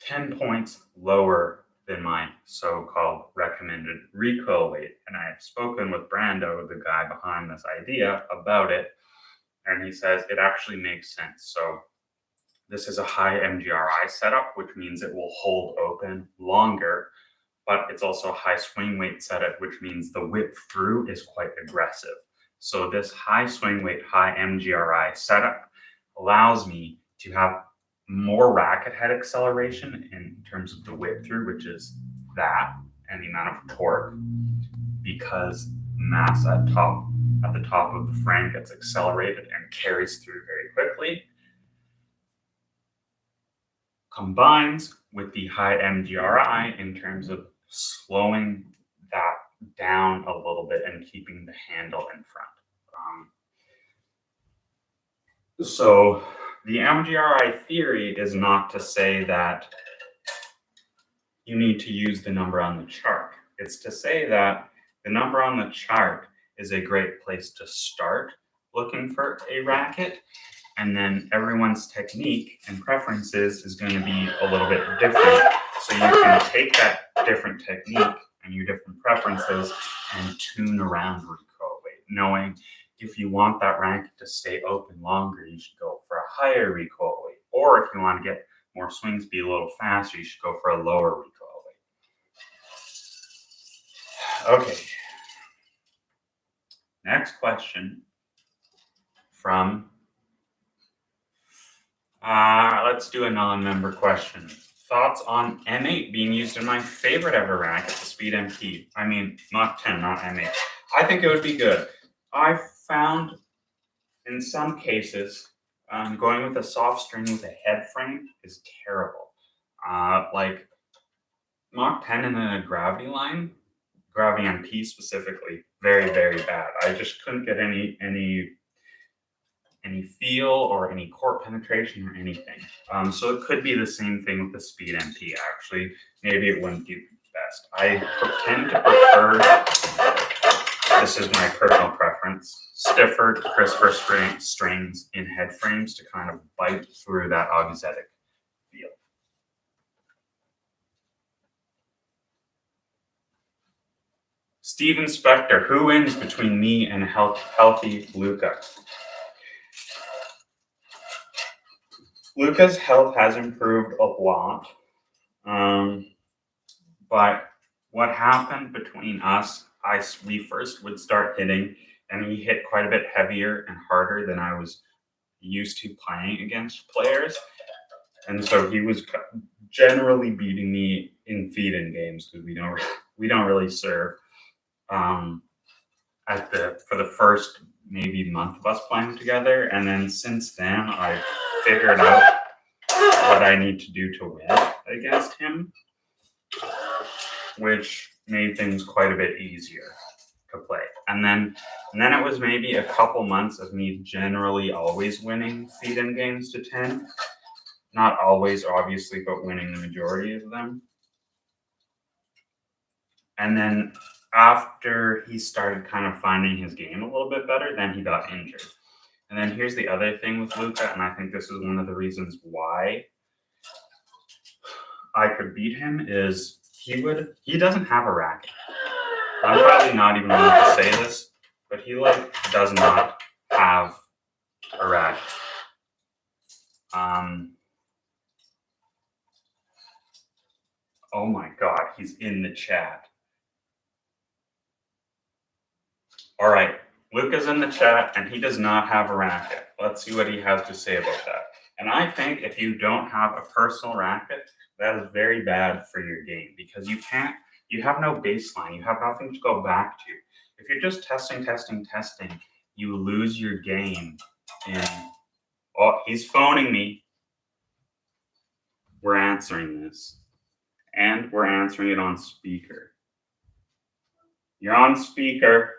10 points lower than my so-called recommended recoil weight. And I have spoken with Brando, the guy behind this idea, about it. And he says it actually makes sense. So this is a high MGRI setup, which means it will hold open longer, but it's also a high swing weight setup, which means the whip through is quite aggressive. So this high swing weight, high MGRI setup allows me to have more racket head acceleration in terms of the whip through, which is that, and the amount of torque, because mass at the top of the frame gets accelerated and carries through very quickly, combines with the high MGRI in terms of slowing that down a little bit and keeping the handle in front. So the MGRI theory is not to say that you need to use the number on the chart. It's to say that the number on the chart is a great place to start. looking for a racket, and then everyone's technique and preferences is going to be a little bit different. So you can take that different technique and your different preferences and tune around recoil weight, knowing if you want that racket to stay open longer, you should go for a higher recoil weight. Or if you want to get more swing speed a little faster, you should go for a lower recoil weight. Okay. Next question from, let's do a non-member question. Thoughts on M8 being used in my favorite ever racket, the Speed MP? I mean, Mach 10, not M8. I think it would be good. I've found in some cases, going with a soft string with a head frame is terrible. Like Mach 10 in a gravity line, gravity MP specifically, very, very bad. I just couldn't get any feel or any core penetration or anything. So it could be the same thing with the Speed MP, actually. Maybe it wouldn't be best. I tend to prefer, this is my personal preference, stiffer, crisper strings in head frames to kind of bite through that auxetic feel. Steven Spector, who wins between me and healthy Luca? Luca's health has improved a lot, but what happened between us, we first would start hitting, and he hit quite a bit heavier and harder than I was used to playing against players, and so he was generally beating me in feed-in games because we don't really serve. For the first maybe month of us playing together, and then since then I figured out what I need to do to win against him, which made things quite a bit easier to play. And then it was maybe a couple months of me generally always winning feed-in games to 10. Not always, obviously, but winning the majority of them. And then after he started kind of finding his game a little bit better, then he got injured. And then here's the other thing with Luca, and I think this is one of the reasons why I could beat him, is he doesn't have a racket. I'm probably not even going to say this, but he does not have a racket. Oh my God, he's in the chat. All right, Luca's in the chat, and he does not have a racket. Let's see what he has to say about that. And I think if you don't have a personal racket, that is very bad for your game, because you have no baseline. You have nothing to go back to. If you're just testing, you lose your game. Oh, he's phoning me. We're answering this. And we're answering it on speaker. You're on speaker.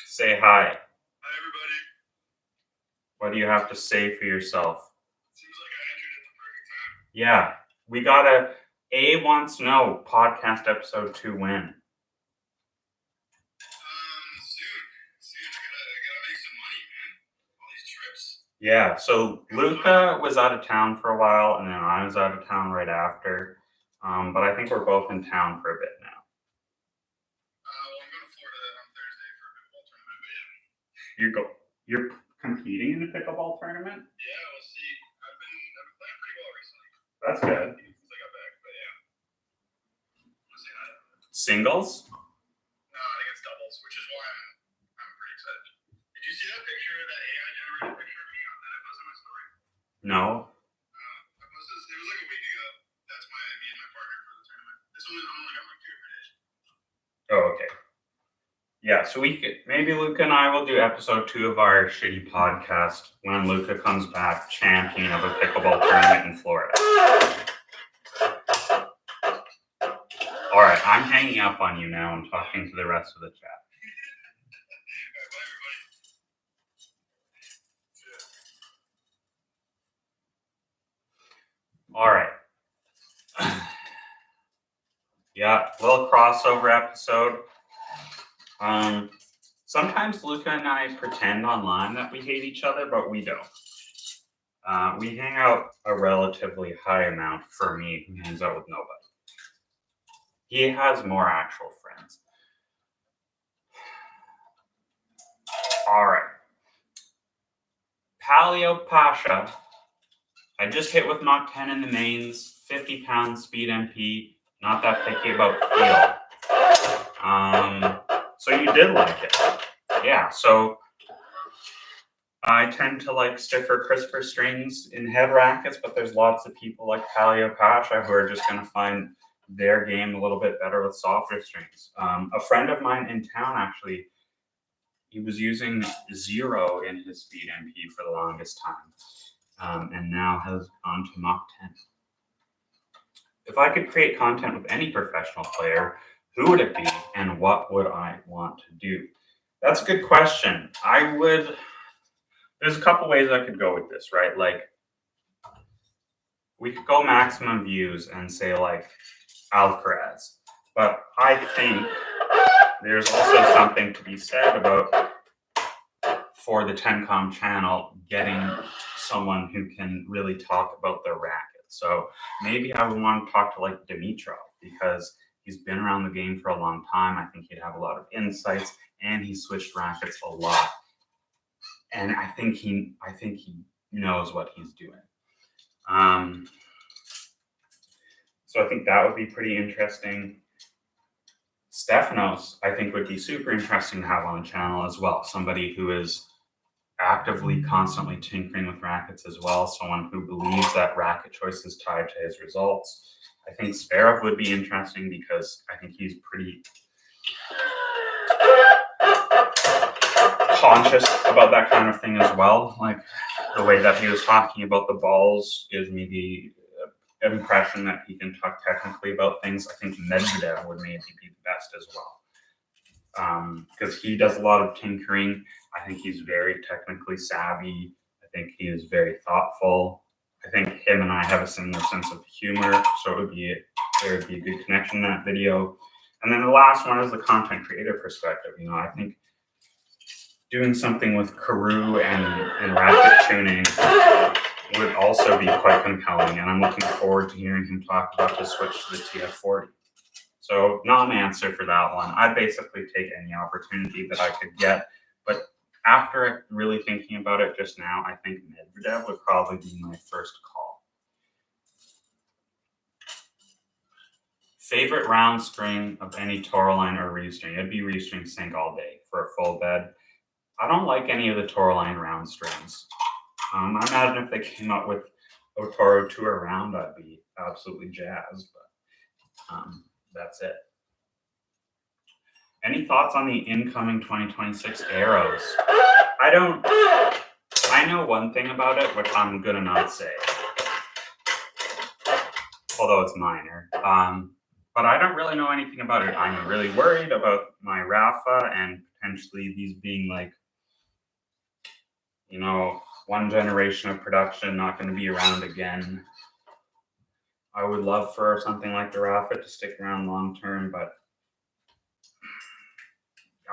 Say hi. Hi, everybody. What do you have to say for yourself? Seems like I entered at the perfect time. Yeah, we got A wants to know podcast episode 2 when. Soon. I gotta make some money, man. All these trips. Yeah, so Luca was out of town for a while, and then I was out of town right after. But I think we're both in town for a bit now. Well, I'm going to Florida on Thursday for a pickleball tournament, but yeah. You're competing in the pickleball tournament? Yeah, we'll see. I've been playing pretty well recently. That's good. Since I got back, but yeah. We'll see how. Singles? No, I think it's doubles, which is why I'm pretty excited. Did you see that picture, that AI generated picture of me that I posted on my story? No. I posted this, it was like a week ago. That's me and my partner for the tournament. I'm only got like 2 different days. Oh, okay. Yeah, so maybe Luca and I will do episode 2 of our shitty podcast when Luca comes back, champion of a pickleball tournament in Florida. All right, I'm hanging up on you now and talking to the rest of the chat. All right. Yeah, little crossover episode. Sometimes Luca and I pretend online that we hate each other, but we don't. We hang out a relatively high amount for me, who hangs out with nobody. He has more actual friends. All right. Paleo Pasha. I just hit with Mach 10 in the mains, 50 pounds speed MP, not that picky about feel. So you did like it. Yeah, so I tend to like stiffer, crisper strings in head rackets, but there's lots of people like Paleo Pasha who are just going to find their game a little bit better with softer strings. A friend of mine in town, actually, he was using 0 in his speed MP for the longest time, and now has gone to Mach 10. If I could create content with any professional player, who would it be and what would I want to do? That's a good question. There's a couple ways I could go with this, right? Like, we could go maximum views and say like Alcaraz, but I think there's also something to be said about, for the TennCom channel, getting someone who can really talk about their racket. So maybe I would want to talk to like Dimitrov, because he's been around the game for a long time. I think he'd have a lot of insights, and he switched rackets a lot. And I think he knows what he's doing. So I think that would be pretty interesting. Stefanos, I think, would be super interesting to have on the channel as well. Somebody who is actively, constantly tinkering with rackets as well. Someone who believes that racket choice is tied to his results. I think Zverev would be interesting because I think he's pretty conscious about that kind of thing as well. Like, the way that he was talking about the balls gives me the impression that he can talk technically about things. I think Medvedev would maybe be the best as well, because he does a lot of tinkering. I think he's very technically savvy. I think he is very thoughtful. I think him and I have a similar sense of humor, so there would be a good connection in that video. And then the last one is the content creator perspective. I think doing something with Karoo and racket tuning would also be quite compelling, and I'm looking forward to hearing him talk about the switch to the TF40. So, non-answer for that one. I'd basically take any opportunity that I could get, but after really thinking about it just now, I think Medvedev would probably be my first call. Favorite round string of any Tourmaline or Reeve string? It'd be Reeve string sync all day for a full bed. I don't like any of the Tourmaline round strings. I imagine if they came up with Otoro Tour round, I'd be absolutely jazzed, but that's it. Any thoughts on the incoming 2026 Arrows? I know one thing about it, which I'm gonna not say, although it's minor. But I don't really know anything about it. I'm really worried about my Rafa and potentially these being like, one generation of production, not going to be around again. I would love for something like the Rafa to stick around long term, but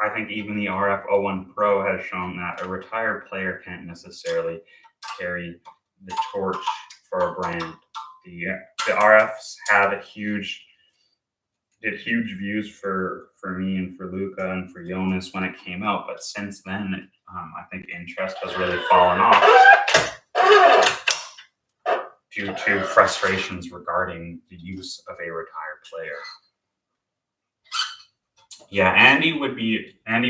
I think even the RF01 Pro has shown that a retired player can't necessarily carry the torch for a brand. The RFs did huge views for me and for Luca and for Jonas when it came out, but since then, I think interest has really fallen off due to frustrations regarding the use of a retired player. Yeah, Andy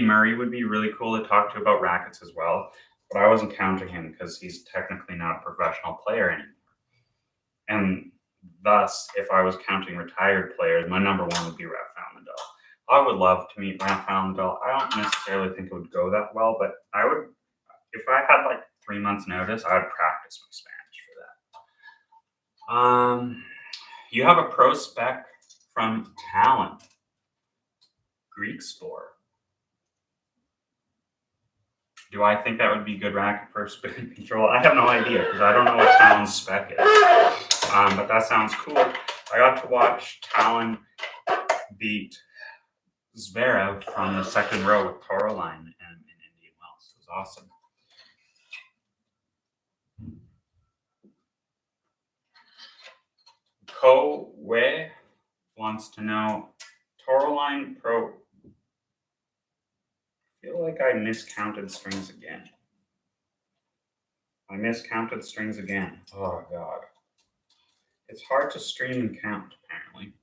Murray would be really cool to talk to about rackets as well, but I wasn't counting him because he's technically not a professional player anymore. And thus, if I was counting retired players, my number one would be Rafael Nadal. I would love to meet Rafael Nadal. I don't necessarily think it would go that well, but I would, if I had like 3 months notice, I would practice my Spanish for that. You have a pro spec from Talon. Greek Spore. Do I think that would be good racket for spin control? I have no idea because I don't know what Talon's spec is. But that sounds cool. I got to watch Talon beat Zverev from the second row with Tourmaline, Awesome. Ko Wei wants to know, Tourmaline Pro. I feel like I miscounted strings again. I miscounted strings again. Oh god. It's hard to stream and count, apparently.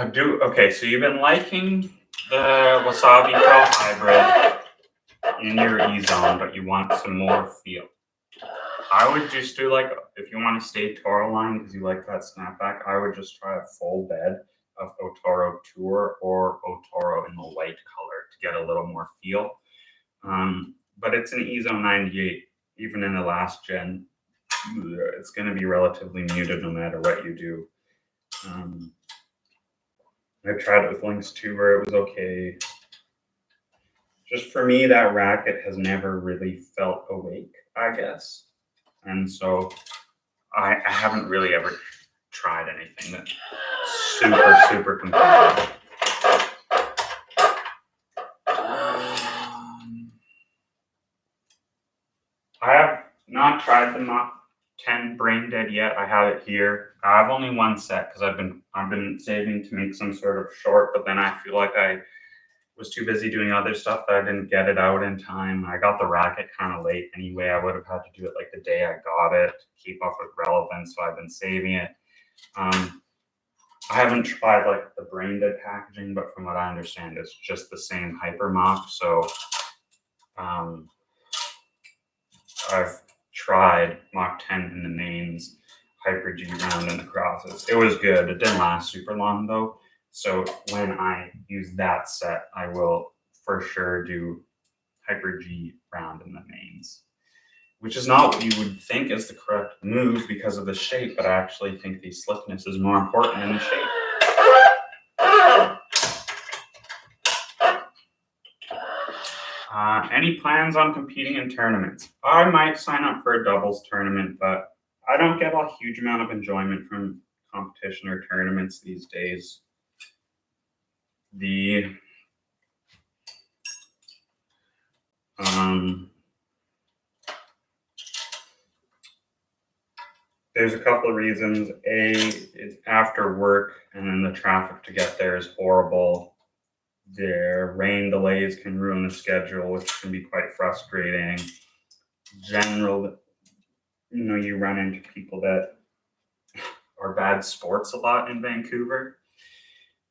Okay, so you've been liking the Wasabi Pro Hybrid in your E-Zone, but you want some more feel. I would just do like, if you want to stay Tourmaline because you like that snapback, I would just try a full bed of Otoro Tour or Otoro in the white color to get a little more feel. But it's an E-Zone 98, even in the last gen, it's going to be relatively muted no matter what you do. I tried it with Lynx Tuber, it was okay. Just for me, that racket has never really felt awake, I guess. And so I haven't really ever tried anything that's super competitive. I have not tried the Mach 10 Brain Dead yet. I have it here. I have only one set because I've been saving to make some sort of short, but then I feel like I was too busy doing other stuff that I didn't get it out in time. I got the racket kind of late anyway. I would have had to do it like the day I got it to keep up with relevance, so I've been saving it. I haven't tried like the Brain Dead packaging, but from what I understand, it's just the same Hyper Mach. So I've tried Mach 10 in the mains, Hyper G round in the crosses. It was good. It didn't last super long though. So when I use that set, I will for sure do Hyper G round in the mains, which is not what you would think is the correct move because of the shape, but I actually think the slickness is more important than the shape. Any plans on competing in tournaments? I might sign up for a doubles tournament, but I don't get a huge amount of enjoyment from competition or tournaments these days. There's a couple of reasons. A, it's after work, and then the traffic to get there is horrible. The rain delays can ruin the schedule, which can be quite frustrating. General, you run into people that are bad sports a lot in Vancouver.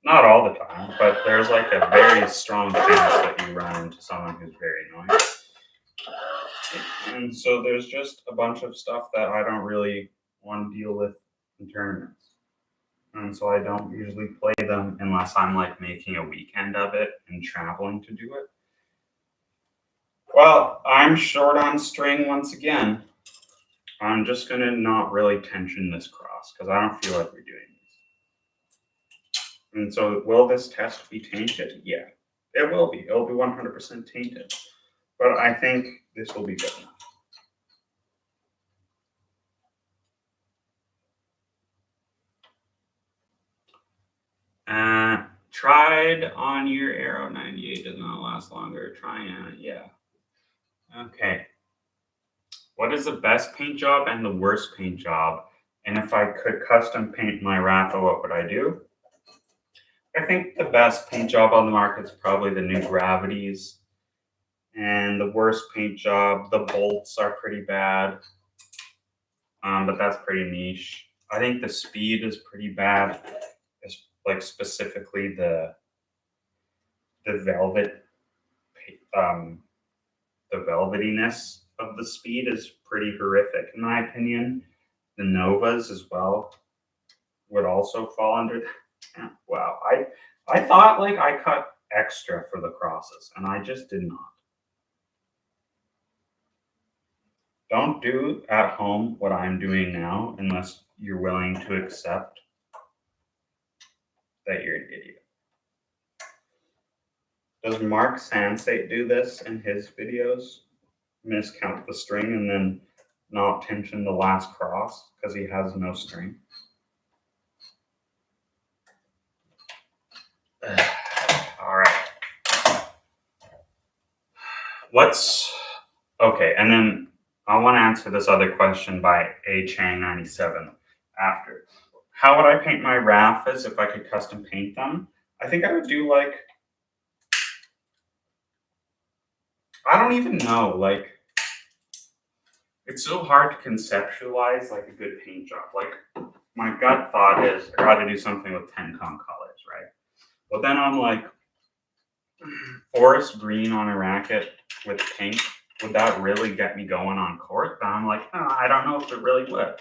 Not all the time, but there's like a very strong chance that you run into someone who's very annoying. And so there's just a bunch of stuff that I don't really want to deal with in tournaments. And so I don't usually play them unless I'm like making a weekend of it and traveling to do it. Well, I'm short on string once again. I'm just going to not really tension this cross because I don't feel like we're doing this. And so will this test be tainted? Yeah, it will be. It'll be 100% tainted. But I think this will be good enough. Tried on your Aero 98 does not last longer. Trying on it, yeah. Okay. What is the best paint job and the worst paint job? And if I could custom paint my Rafa, what would I do? I think the best paint job on the market is probably the new Gravities. And the worst paint job, the bolts are pretty bad. But that's pretty niche. I think the speed is pretty bad. It's like specifically the velvet, the velvetiness of the speed is pretty horrific in my opinion. The Novas as well would also fall under that. Wow, I thought like I cut extra for the crosses, and I just did not. Don't do at home what I'm doing now unless you're willing to accept that you're an idiot. Does Mark Sansate do this in his videos? Miscount the string and then not tension the last cross because he has no string? All right. Okay, and then I want to answer this other question by A Chang 97 after. How would I paint my RAFs if I could custom paint them? I think I would do like, I don't even know, like, it's so hard to conceptualize like a good paint job. Like, my gut thought is I got to do something with TennCom colors, right? But then I'm like, forest green on a racket with pink, would that really get me going on court? But I'm like, oh, I don't know if it really would.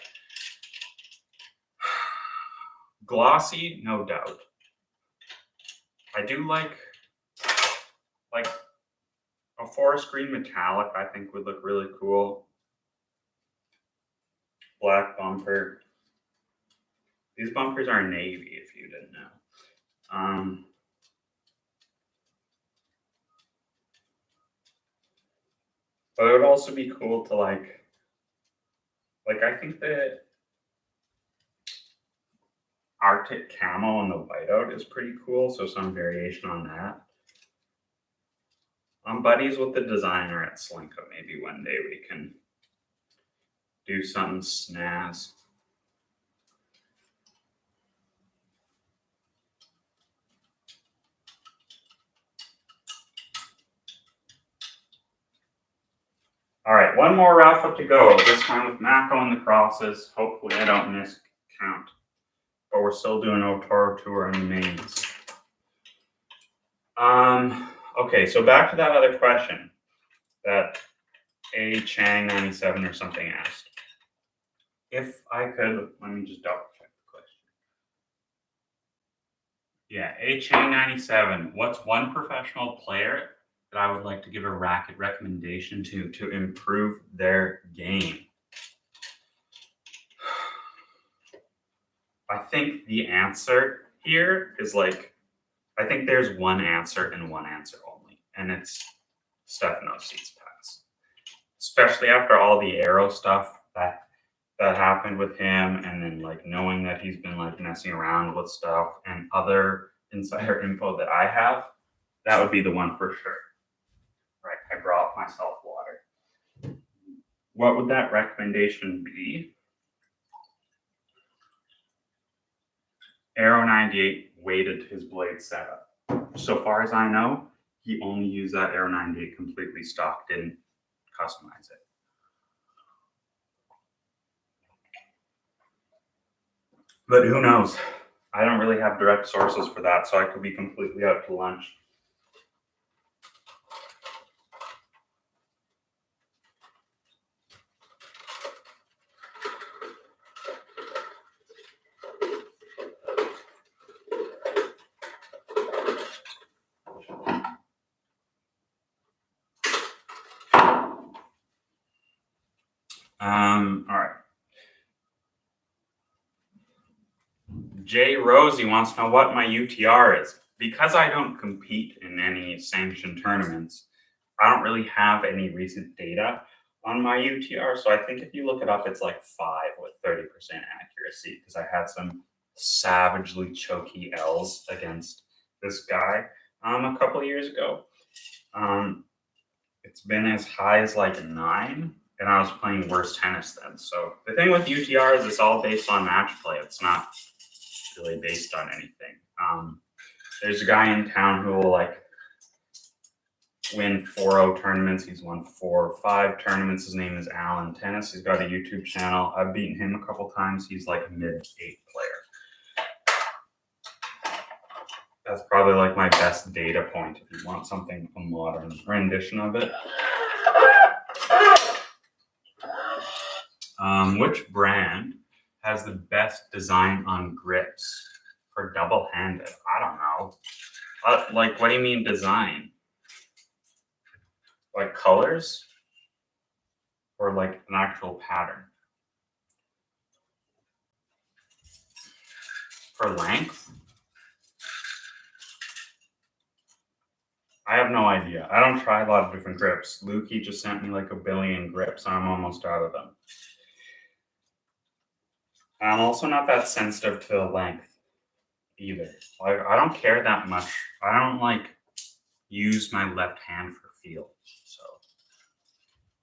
Glossy, no doubt. I do like a forest green metallic, I think would look really cool. Black bumper. These bumpers are navy, if you didn't know. But it would also be cool to like I think that Arctic camo on the whiteout is pretty cool, so some variation on that. I'm buddies with the designer at Slinko. Maybe one day we can do something snaz. All right, one more wrap up to go. This time with Mako and the crosses. Hopefully I don't miscount. But we're still doing Otoro Tour and mains. Okay, so back to that other question that A Chang 97 or something asked. If I could, let me just double check the question. Yeah, A Chang 97. What's one professional player that I would like to give a racket recommendation to improve their game? I think the answer here is like, I think there's one answer and one answer only, and it's Stefanos Tsitsipas. Especially after all the Arrow stuff that happened with him, and then like knowing that he's been like messing around with stuff and other insider info that I have, that would be the one for sure. Right, I brought myself water. What would that recommendation be? Arrow 98 weighted his blade setup. So far as I know, he only used that Arrow 98 completely stock, didn't customize it. But who knows? I don't really have direct sources for that, so I could be completely out to lunch. All right. Jay Rosie wants to know what my UTR is. Because I don't compete in any sanctioned tournaments, I don't really have any recent data on my UTR. So I think if you look it up, it's like 5 with 30% accuracy, because I had some savagely choky L's against this guy a couple of years ago. It's been as high as like 9, and I was playing worse tennis then. So the thing with UTR is it's all based on match play. It's not really based on anything. There's a guy in town who will like win 4-0 tournaments. He's won 4 or 5 tournaments. His name is Alan Tennis. He's got a YouTube channel. I've beaten him a couple times. He's like a mid-8 player. That's probably like my best data point if you want something, a modern rendition of it. Which brand has the best design on grips for double-handed? I don't know. Like, what do you mean design? Like colors? Or like an actual pattern? For length? I have no idea. I don't try a lot of different grips. Lukey just sent me like a billion grips, and I'm almost out of them. I'm also not that sensitive to length either. Like, I don't care that much. I don't like use my left hand for feel. So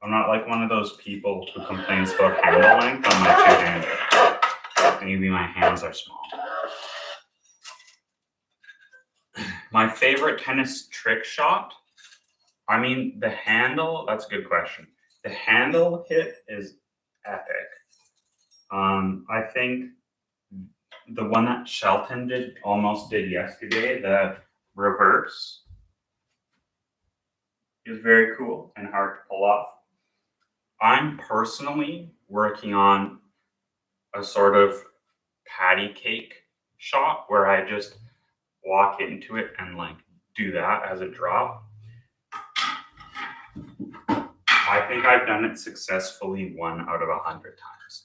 I'm not like one of those people who complains about handle length on my two-handed. Maybe my hands are small. My favorite tennis trick shot? I mean, the handle, that's a good question. The handle hit is epic. I think the one that Shelton almost did yesterday, the reverse, is very cool and hard to pull off. I'm personally working on a sort of patty cake shot where I just walk into it and like do that as a drop. I think I've done it successfully 1 out of 100 times.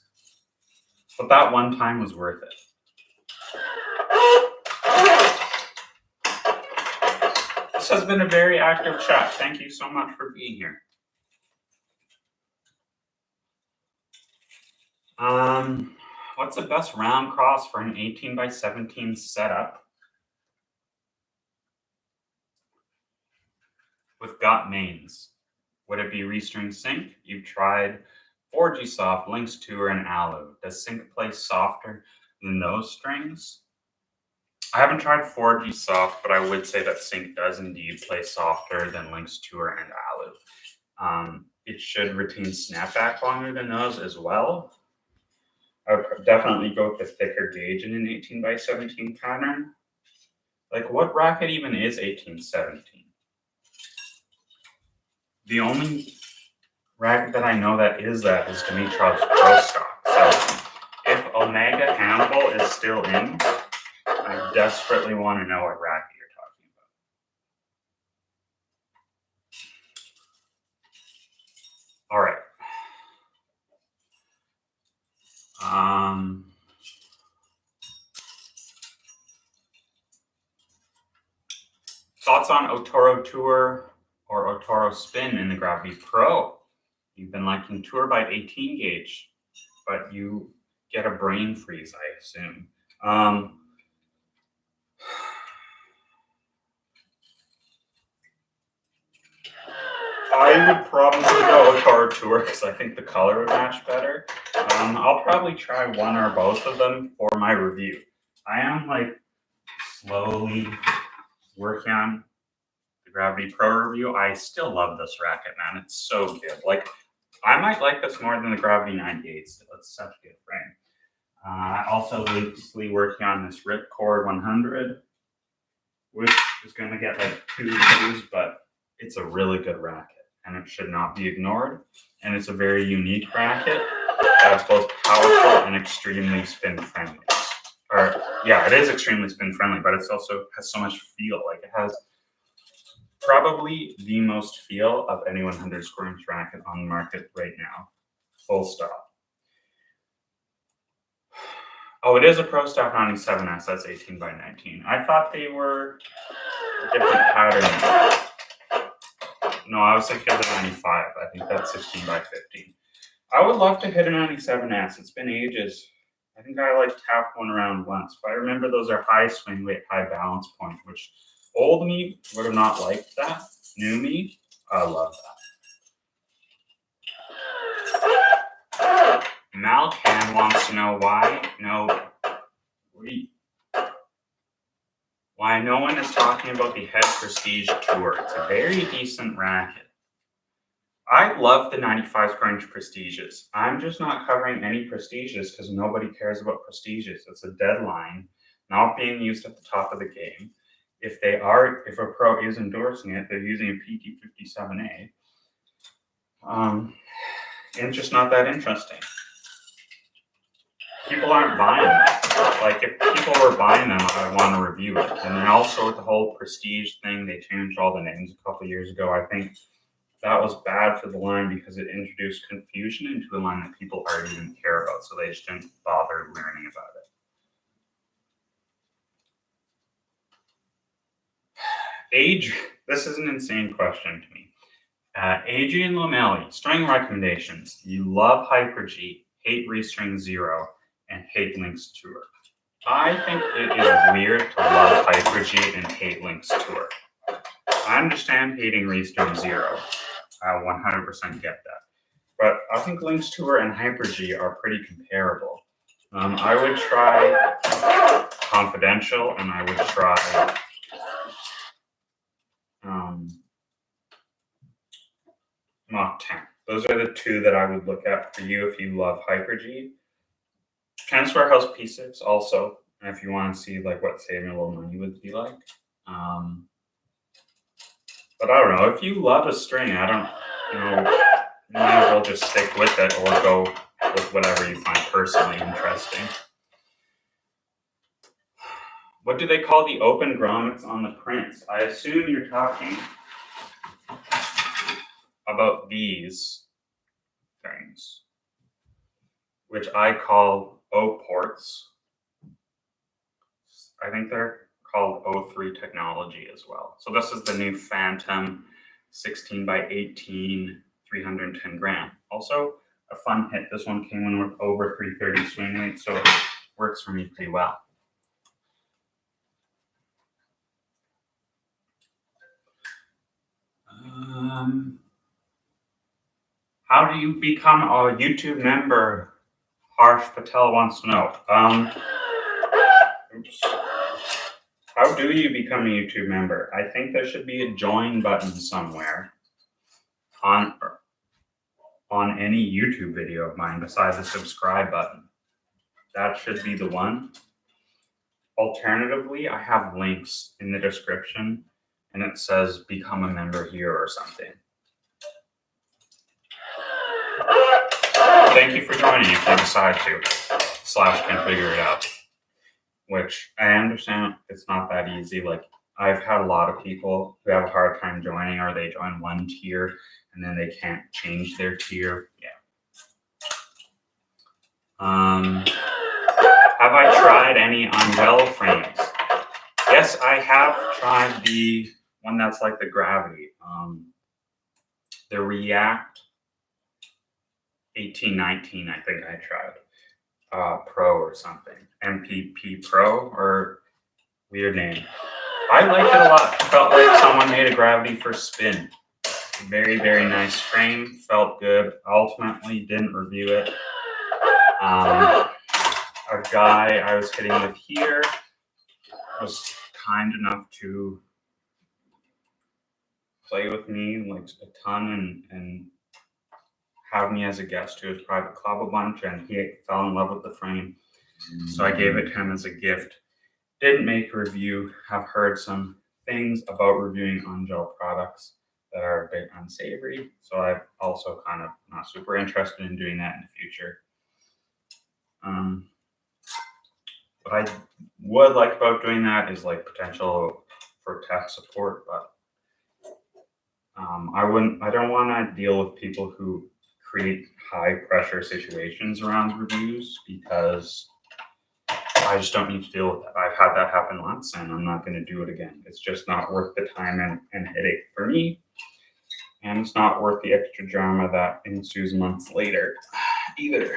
But that one time was worth it. This has been a very active chat. Thank you so much for being here. What's the best round cross for an 18x17 setup with gut mains? Would it be Restring Sync? You've tried 4G Soft, Lynx Tour, and Alu. Does Sync play softer than those strings? I haven't tried 4G Soft, but I would say that Sync does indeed play softer than Lynx Tour and Alu. It should retain snapback longer than those as well. I would definitely go with a thicker gauge in an 18x17 pattern. Like, what racket even is 1817? The only racket that I know that is Dimitrov's Pro Stock. So if Omega Hannibal is still in, I desperately want to know what racket you're talking about. All right. Thoughts on Otoro Tour or Otoro Spin in the Gravity Pro? You've been liking Tour by 18 gauge, but you get a brain freeze, I assume. I would probably go Otoro Tour because I think the color would match better. I'll probably try one or both of them for my review. I am like slowly working on the Gravity Pro review. I still love this racket, man. It's so good. Like, I might like this more than the Gravity 98. It's such a good frame. Also loosely working on this Ripcord 100, which is going to get like 2 reviews, but it's a really good racket and it should not be ignored. And it's a very unique racket that's both powerful and extremely spin friendly. It is extremely spin friendly, but it's also has so much feel. Like, it has probably the most feel of any 100 square inch racket on the market right now. Full stop. Oh, it is a Pro Stock 97S. That's 18x19. I thought they were a different pattern. No, I was thinking of the 95. I think that's 16x15. I would love to hit a 97S. It's been ages. I think I like tapped one around once, but I remember those are high swing weight, high balance point, which old me would have not liked that. New me, I love that. Malcan wants to know why no one is talking about the Head Prestige Tour. It's a very decent racket. I love the 95 square inch Prestiges. I'm just not covering any Prestiges because nobody cares about Prestiges. It's a deadline, not being used at the top of the game. If a pro is endorsing it, they're using a PT57A. And it's just not that interesting. People aren't buying them. Like, if people were buying them, I would want to review it. And then also with the whole Prestige thing, they changed all the names a couple years ago. I think that was bad for the line because it introduced confusion into a line that people already didn't care about, so they just didn't bother learning about it. This is an insane question to me. Adrian Lomelli, string recommendations. You love Hyper G, hate Restring Zero, and hate Lynx Tour. I think it is weird to love Hyper G and hate Lynx Tour. I understand hating Restring Zero. I 100% get that. but I think Lynx Tour and Hyper-G are pretty comparable. I would try Confidential, and I would try Mach 10. Those are the two that I would look at for you if you love Hyper-G. Chemist Warehouse P6 also, if you want to see like what saving a little money would be like. But I don't know, if you love a string, I don't, you might as well just stick with it or go with whatever you find personally interesting. What do they call the open grommets on the prints? I assume you're talking about these things, which I call O ports. I think they're called O3 technology as well. So this is the new Phantom 16x18, 310 gram. Also a fun hit. This one came in with over 330 swing weight, so it works for me pretty well. How do you become a YouTube member? Harsh Patel wants to know. How do you become a YouTube member? I think there should be a join button somewhere on any YouTube video of mine besides the subscribe button. That should be the one. Alternatively, I have links in the description and it says become a member here or something. Thank you for joining if you decide to / can figure it out. Which I understand it's not that easy. Like I've had a lot of people who have a hard time joining, or they join one tier and then they can't change their tier. Yeah. Have I tried any on gel frames? Yes, I have tried the one that's like the Gravity. The React 1819, I think I tried. Pro or something. MPP Pro or weird name. I liked it a lot. Felt like someone made a Gravity for spin. Very, very nice frame. Felt good. Ultimately didn't review it. A guy I was hitting with here was kind enough to play with me like a ton and have me as a guest to his private club a bunch, and he fell in love with the frame. So I gave it to him as a gift. Didn't make a review. Have heard some things about reviewing on-gel products that are a bit unsavory. So I'm also kind of not super interested in doing that in the future. What I would like about doing that is like potential for tech support, but I don't want to deal with people who create high pressure situations around reviews, because I just don't need to deal with that. I've had that happen once and I'm not going to do it again. It's just not worth the time and headache for me. And it's not worth the extra drama that ensues months later either.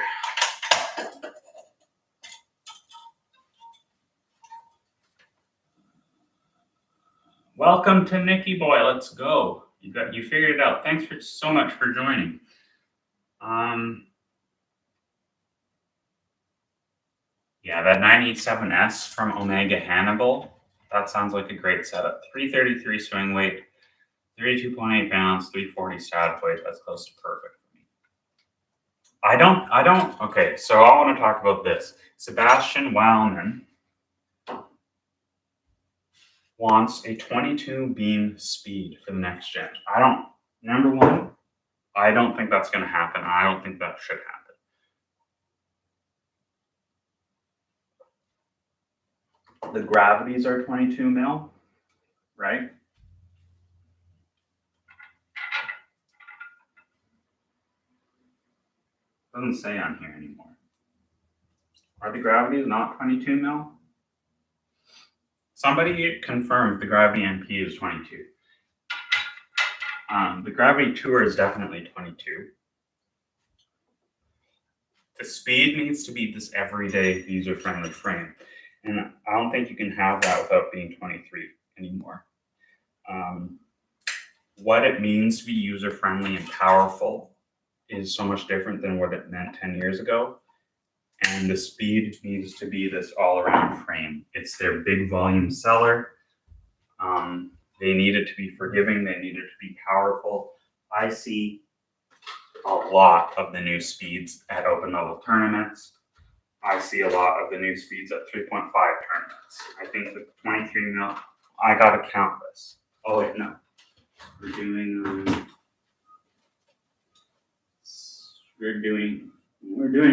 Welcome to Nicky Boy. Let's go. You figured it out. Thanks so much for joining. Yeah, that 987S from Omega Hannibal, that sounds like a great setup. 333 swing weight, 32.8 balance, 340 static weight. That's close to perfect for me. Okay, so I want to talk about this. Sebastian Wellman wants a 22 beam speed for the next gen. Number one, I don't think that's going to happen. I don't think that should happen. The Gravities are 22 mil, right? Doesn't say on here anymore. Are the Gravities not 22 mil? Somebody confirmed the Gravity MP is 22. The Gravity Tour is definitely 22. The speed needs to be this everyday user-friendly frame. And I don't think you can have that without being 23 anymore. What it means to be user-friendly and powerful is so much different than what it meant 10 years ago. And the speed needs to be this all-around frame. It's their big volume seller. They need it to be forgiving. They need it to be powerful. I see a lot of the new speeds at open level tournaments. I see a lot of the new speeds at 3.5 tournaments. I think the 23 mil, I gotta count this. Oh wait, no. We're doing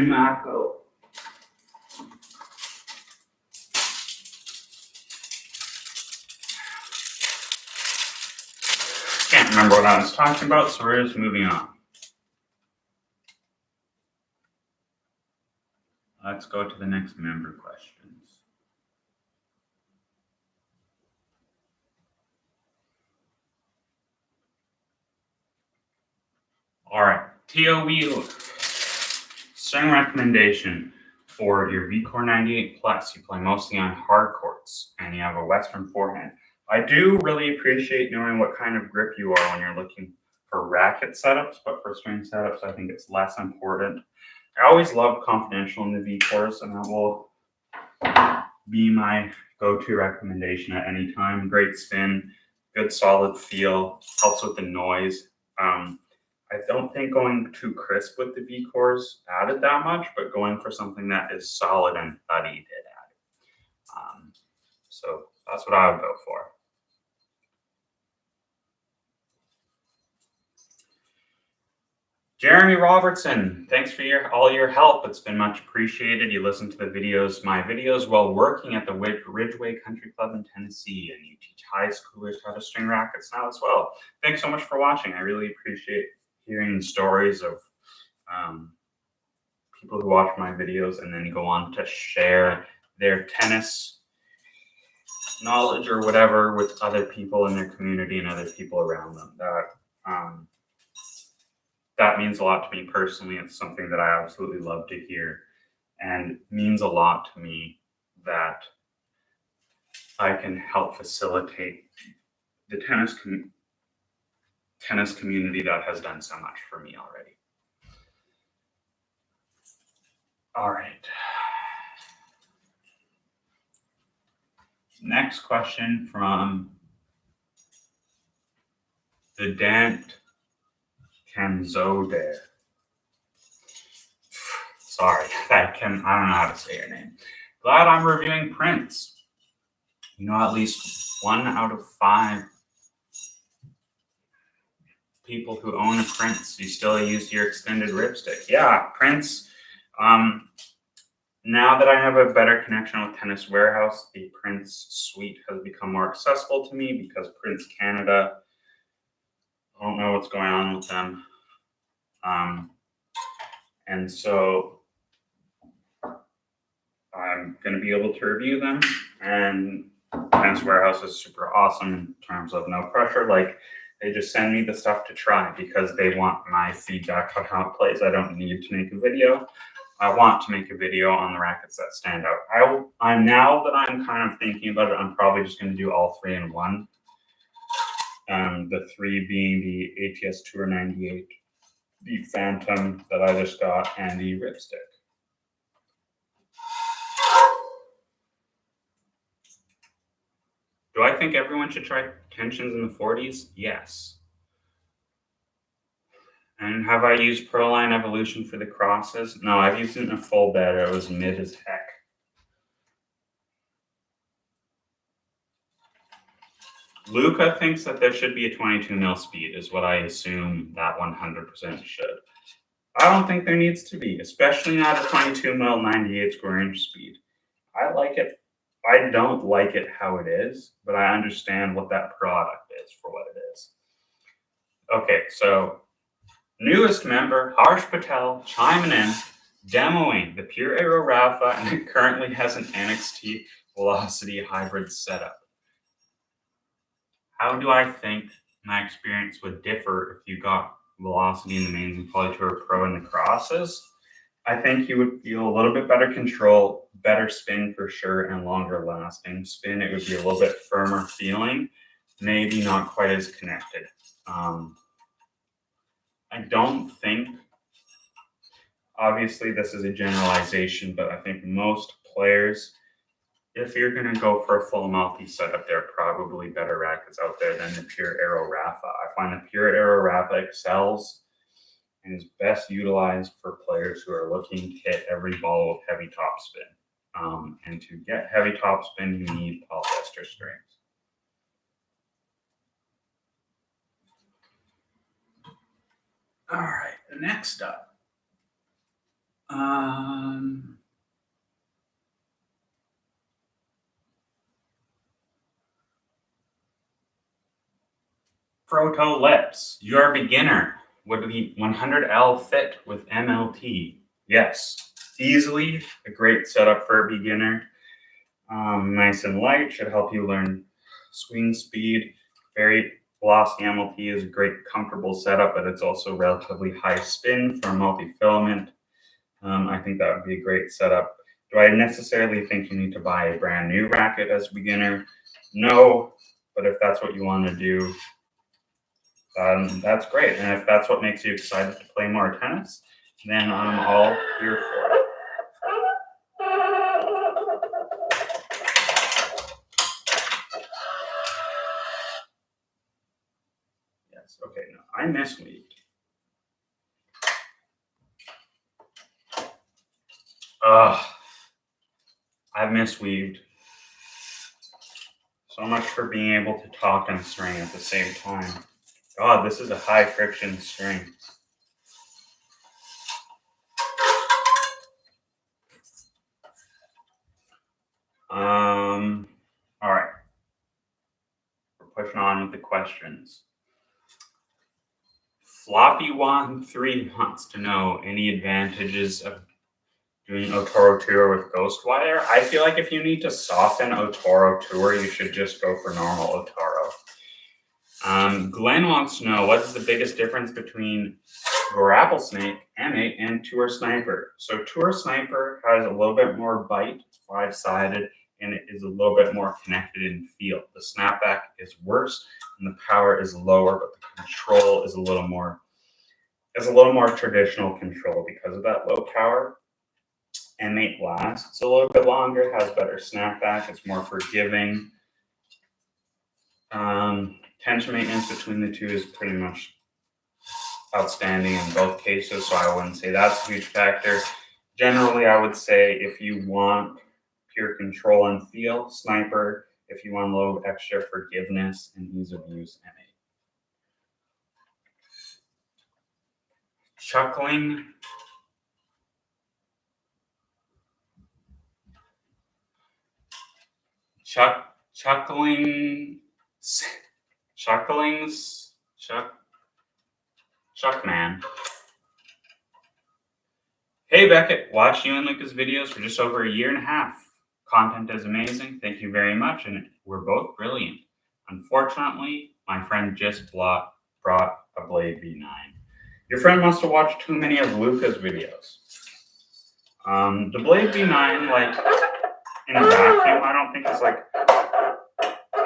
macro. Can't remember what I was talking about, so we're just moving on. Let's go to the next member questions. All right, TOV string recommendation for your VCore 98 Plus. You play mostly on hard courts and you have a Western forehand. I do really appreciate knowing what kind of grip you are when you're looking for racket setups, but for string setups, I think it's less important. I always love confidential in the VCores, and that will be my go-to recommendation at any time. Great spin, good solid feel, helps with the noise. I don't think going too crisp with the VCores added that much, but going for something that is solid and thuddy did add. So that's what I would go for. Jeremy Robertson, thanks for all your help. It's been much appreciated. You listen to my videos while working at the Ridgeway Country Club in Tennessee, and you teach high schoolers how to string rackets now as well. Thanks so much for watching. I really appreciate hearing the stories of people who watch my videos and then go on to share their tennis knowledge or whatever with other people in their community and other people around them. That means a lot to me personally. It's something that I absolutely love to hear, and means a lot to me that I can help facilitate the tennis community that has done so much for me already. All right. Next question from the Dant Kanzode. Sorry, I don't know how to say your name. Glad I'm reviewing prints. You know, at least 1 out of 5 people who own a Prince, you still use your extended ripstick. Yeah, Prince. Now that I have a better connection with Tennis Warehouse, the Prince suite has become more accessible to me because Prince Canada, I don't know what's going on with them. And so I'm going to be able to review them, and Tennis Warehouse is super awesome in terms of no pressure. Like, they just send me the stuff to try because they want my feedback on how it plays. I don't need to make a video. I want to make a video on the rackets that stand out. I'm now that I'm kind of thinking about it, I'm probably just going to do all 3 in one. The 3 being the ATS Tour 98, the Phantom that I just got, and the ripstick. Do I think everyone should try tensions in the 40s? Yes. And have I used Proline Evolution for the crosses? No, I've used it in a full bed. It was mid as heck. Luca thinks that there should be a 22 mil speed, is what I assume that 100% should. I don't think there needs to be, especially not a 22 mil 98 square inch speed. I like it. I don't like it how it is, but I understand what that product is for what it is. Okay, so newest member, Harsh Patel, chiming in, demoing the Pure Aero Rafa, and it currently has an NXT Velocity hybrid setup. How do I think my experience would differ if you got Velocity in the mains and Polytour Pro in the crosses? I think you would feel a little bit better control, better spin for sure, and longer lasting spin. It would be a little bit firmer feeling, maybe not quite as connected. I don't think Obviously, this is a generalization, but I think most players, if you're going to go for a full multi setup, there are probably better rackets out there than the Pure Aero Rafa. I find the Pure Aero Rafa excels and is best utilized for players who are looking to hit every ball with heavy topspin. And to get heavy topspin, you need polyester strings. All right, next up. Proto Lips, your beginner. Would the 100L fit with MLT? Yes, easily a great setup for a beginner. Nice and light, should help you learn swing speed. Very glossy MLT is a great comfortable setup, but it's also relatively high spin for multi-filament. I think that would be a great setup. Do I necessarily think you need to buy a brand new racket as a beginner? No, but if that's what you want to do, that's great. And if that's what makes you excited to play more tennis, then I'm all here for it. Yes, okay, no, I misweaved. I've misweaved. So much for being able to talk and string at the same time. God, this is a high friction string. All right. We're pushing on with the questions. Floppy13 wants to know any advantages of doing Otoro Tour with Ghostwire. I feel like if you need to soften Otoro Tour, you should just go for normal Otoro. Glenn wants to know, what is the biggest difference between Grapple Snake M8 and Tour Sniper? So Tour Sniper has a little bit more bite, it's 5-sided, and it is a little bit more connected in feel. The snapback is worse, and the power is lower, but the control is a little more traditional control because of that low power. M8 lasts a little bit longer, has better snapback, it's more forgiving. Tension maintenance between the two is pretty much outstanding in both cases, so I wouldn't say that's a huge factor. Generally, I would say if you want pure control and feel, Sniper. If you want a little extra forgiveness and ease of use, M8. Chuckman. Hey Beckett, watched you and Lucas videos for just over 1.5 years. Content is amazing. Thank you very much, and we're both brilliant. Unfortunately, my friend just brought a Blade V9. Your friend must have watched too many of Lucas videos. The Blade V9, like, in a vacuum, I don't think it's like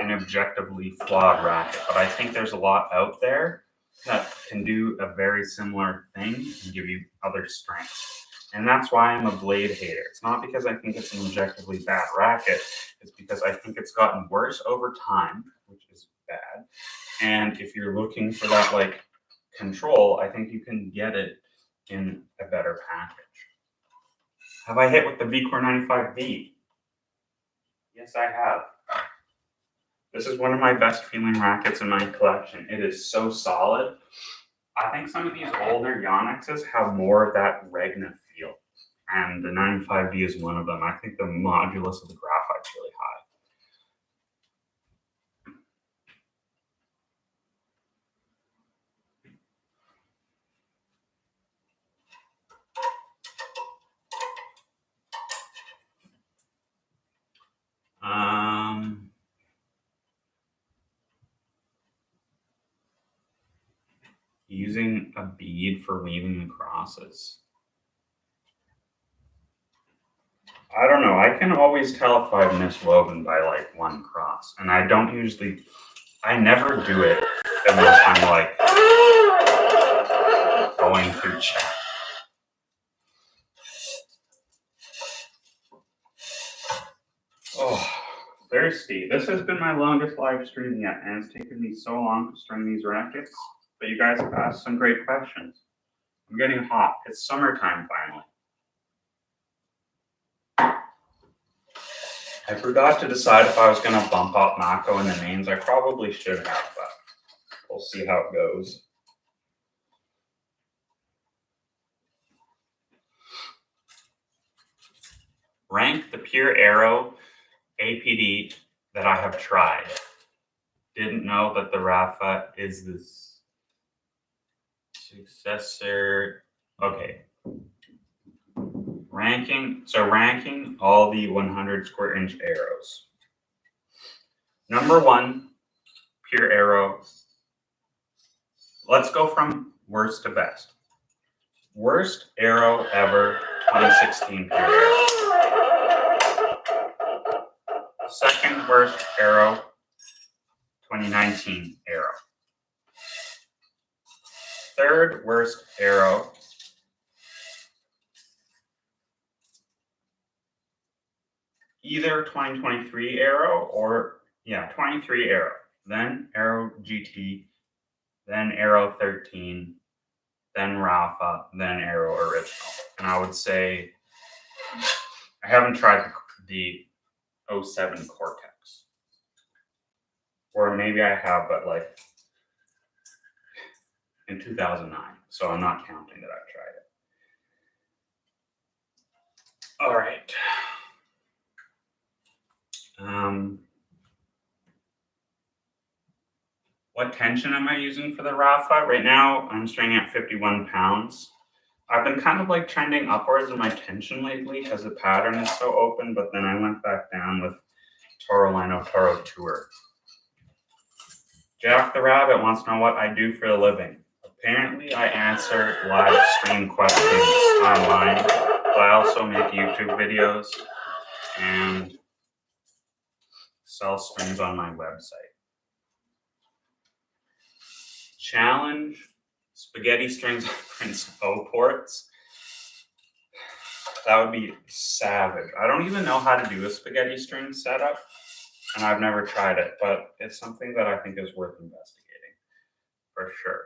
an objectively flawed racket, but I think there's a lot out there that can do a very similar thing and give you other strengths. And that's why I'm a Blade hater. It's not because I think it's an objectively bad racket. It's because I think it's gotten worse over time, which is bad. And if you're looking for that, like, control, I think you can get it in a better package. Have I hit with the VCore 95V? Yes, I have. This is one of my best feeling rackets in my collection. It is so solid. I think some of these older Yonex have more of that Regna feel, and the 95V is one of them. I think the modulus of the graphite's really high. Using a bead for weaving the crosses. I don't know. I can always tell if I've miswoven by like one cross, and I don't usually. I never do it unless I'm like going through chat. 60. This has been my longest live stream yet, and it's taken me so long to string these rackets. But you guys have asked some great questions. I'm getting hot. It's summertime finally. I forgot to decide if I was going to bump up Mako in the mains. I probably should have, but we'll see how it goes. Rank the Pure Arrow APD that I have tried. Didn't know that the Rafa is this successor. Okay. Ranking all the 100 square inch arrows. Number 1, Pure Arrow. Let's go from worst to best. Worst arrow ever, 2016 Pure Arrow. Second worst arrow, 2019 arrow. Third worst arrow, either 2023 arrow or 23 arrow, then arrow GT, then arrow 13, then Rafa, then arrow original. And I would say I haven't tried the 07 Cortex, or maybe I have, but like in 2009. So I'm not counting that I've tried it. All right. What tension am I using for the Rafa? Right now, I'm stringing at 51 pounds. I've been kind of like trending upwards in my tension lately because the pattern is so open, but then I went back down with Toro Line Toro Tour. Jack the Rabbit wants to know what I do for a living. Apparently, I answer live stream questions online, but I also make YouTube videos and sell strings on my website. Challenge spaghetti strings on Prince O ports. That would be savage. I don't even know how to do a spaghetti string setup, and I've never tried it, but it's something that I think is worth investigating for sure.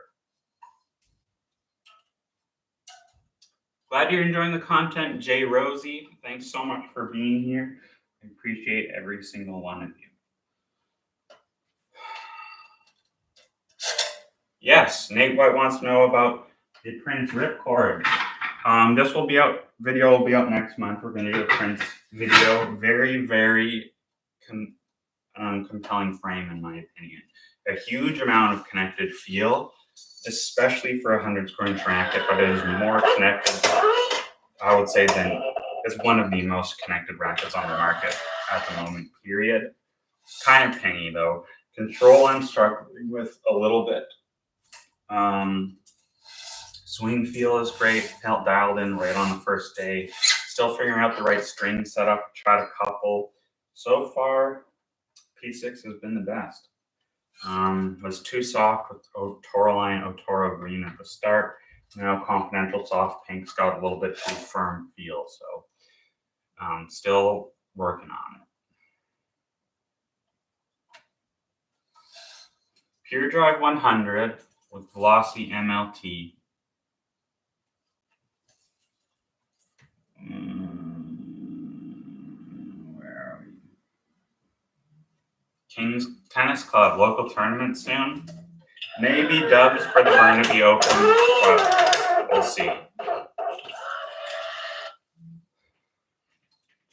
Glad you're enjoying the content, Jay Rosie. Thanks so much for being here. I appreciate every single one of you. Yes, Nate White wants to know about the Prince ripcord. This will be out. Video will be out next month. We're going to do a Prince video. Very, very compelling frame, in my opinion. A huge amount of connected feel, especially for a 100 square inch racket, but it is more connected, I would say, than it's one of the most connected rackets on the market at the moment, period. Kind of pingy though. Control I'm struggling with a little bit. Swing feel is great, felt dialed in right on the first day. Still figuring out the right string setup, tried a couple. So far, P6 has been the best. Was too soft with Toro Line Toro Green at the start. Now Confidential Soft Pink's got a little bit too firm feel, so still working on it. Pure Drive 100 with Velocity MLT. Where are we? King's Tennis Club, local tournament soon. Maybe dubs for the Burnaby Open, but we'll see.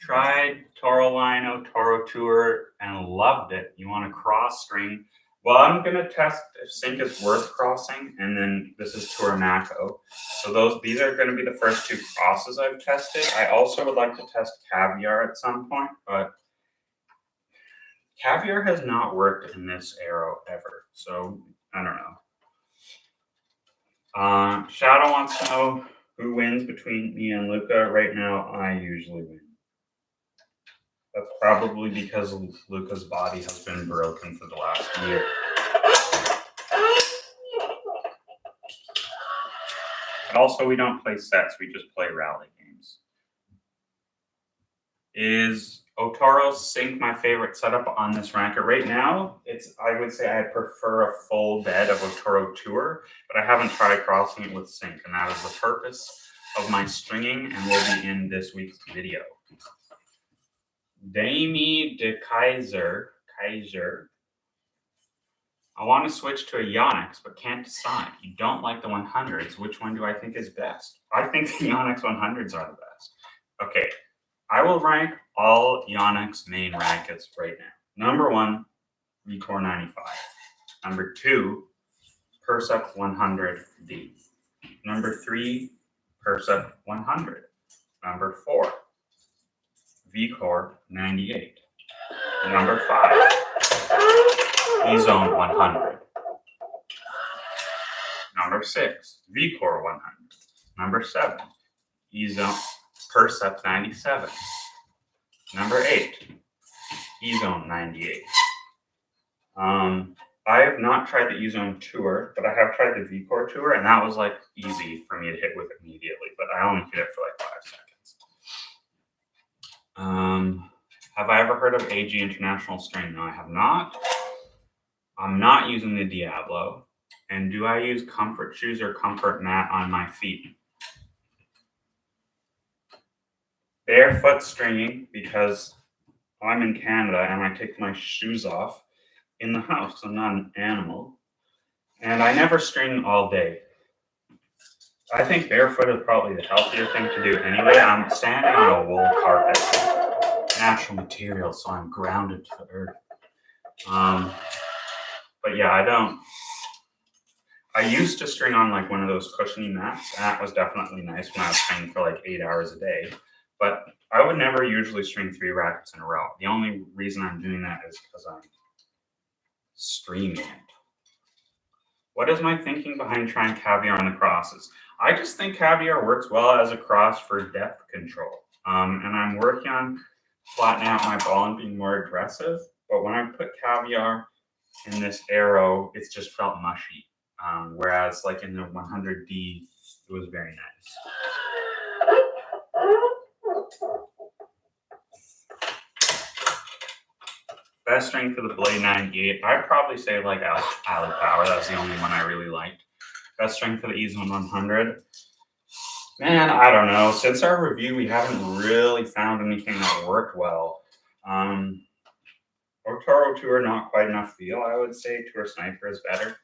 Tried Toro Line Toro Tour and loved it. You want a cross string? Well, I'm gonna test if sync is worth crossing, and then this is Tour Mako. So these are gonna be the first 2 crosses I've tested. I also would like to test Caviar at some point, but Caviar has not worked in this arrow ever, so I don't know. Shadow wants to know who wins between me and Luca. Right now, I usually win. That's probably because Luca's body has been broken for the last year. But also, we don't play sets, we just play rally games. Is Otoro Sync, my favorite setup on this racket right now. I would say I prefer a full bed of Otoro Tour, but I haven't tried crossing it with Sync, and that is the purpose of my stringing, and will be in this week's video. Dami de Kaiser. I want to switch to a Yonex, but can't decide. You don't like the 100s. Which one do I think is best? I think the Yonex 100s are the best. Okay, I will rank all Yonex main rackets right now. Number 1, Recore 95. Number 2, Percept 100D. Number 3, Percept 100. Number 4, VCore 98. Number 5, E-Zone 100. Number 6, VCore 100. Number 7, E-Zone Percept 97. Number 8, E-Zone 98. I have not tried the E-Zone Tour, but I have tried the VCore Tour, and that was like easy for me to hit with immediately, but I only hit it for like 5 seconds. Have I ever heard of AG International String? No, I have not. I'm not using the Diablo. And do I use comfort shoes or comfort mat on my feet? Barefoot stringing, because I'm in Canada and I take my shoes off in the house. I'm not an animal. And I never string all day. I think barefoot is probably the healthier thing to do anyway. I'm standing on a wool carpet, natural material, so I'm grounded to the earth. But yeah, I used to string on like one of those cushiony mats, and that was definitely nice when I was stringing for like 8 hours a day. But I would never usually string 3 rackets in a row. The only reason I'm doing that is because I'm streaming it. What is my thinking behind trying caviar on the crosses? I just think caviar works well as a cross for depth control. And I'm working on flattening out my ball and being more aggressive. But when I put caviar in this arrow, it's just felt mushy. Whereas like in the 100D, it was very nice. Best string for the Blade 98, I'd probably say like Alley Power. That was the only one I really liked. Best string for the E-Zone 100. Man, I don't know. Since our review, we haven't really found anything that worked well. Otoro Tour, not quite enough feel, I would say. Tour Sniper is better.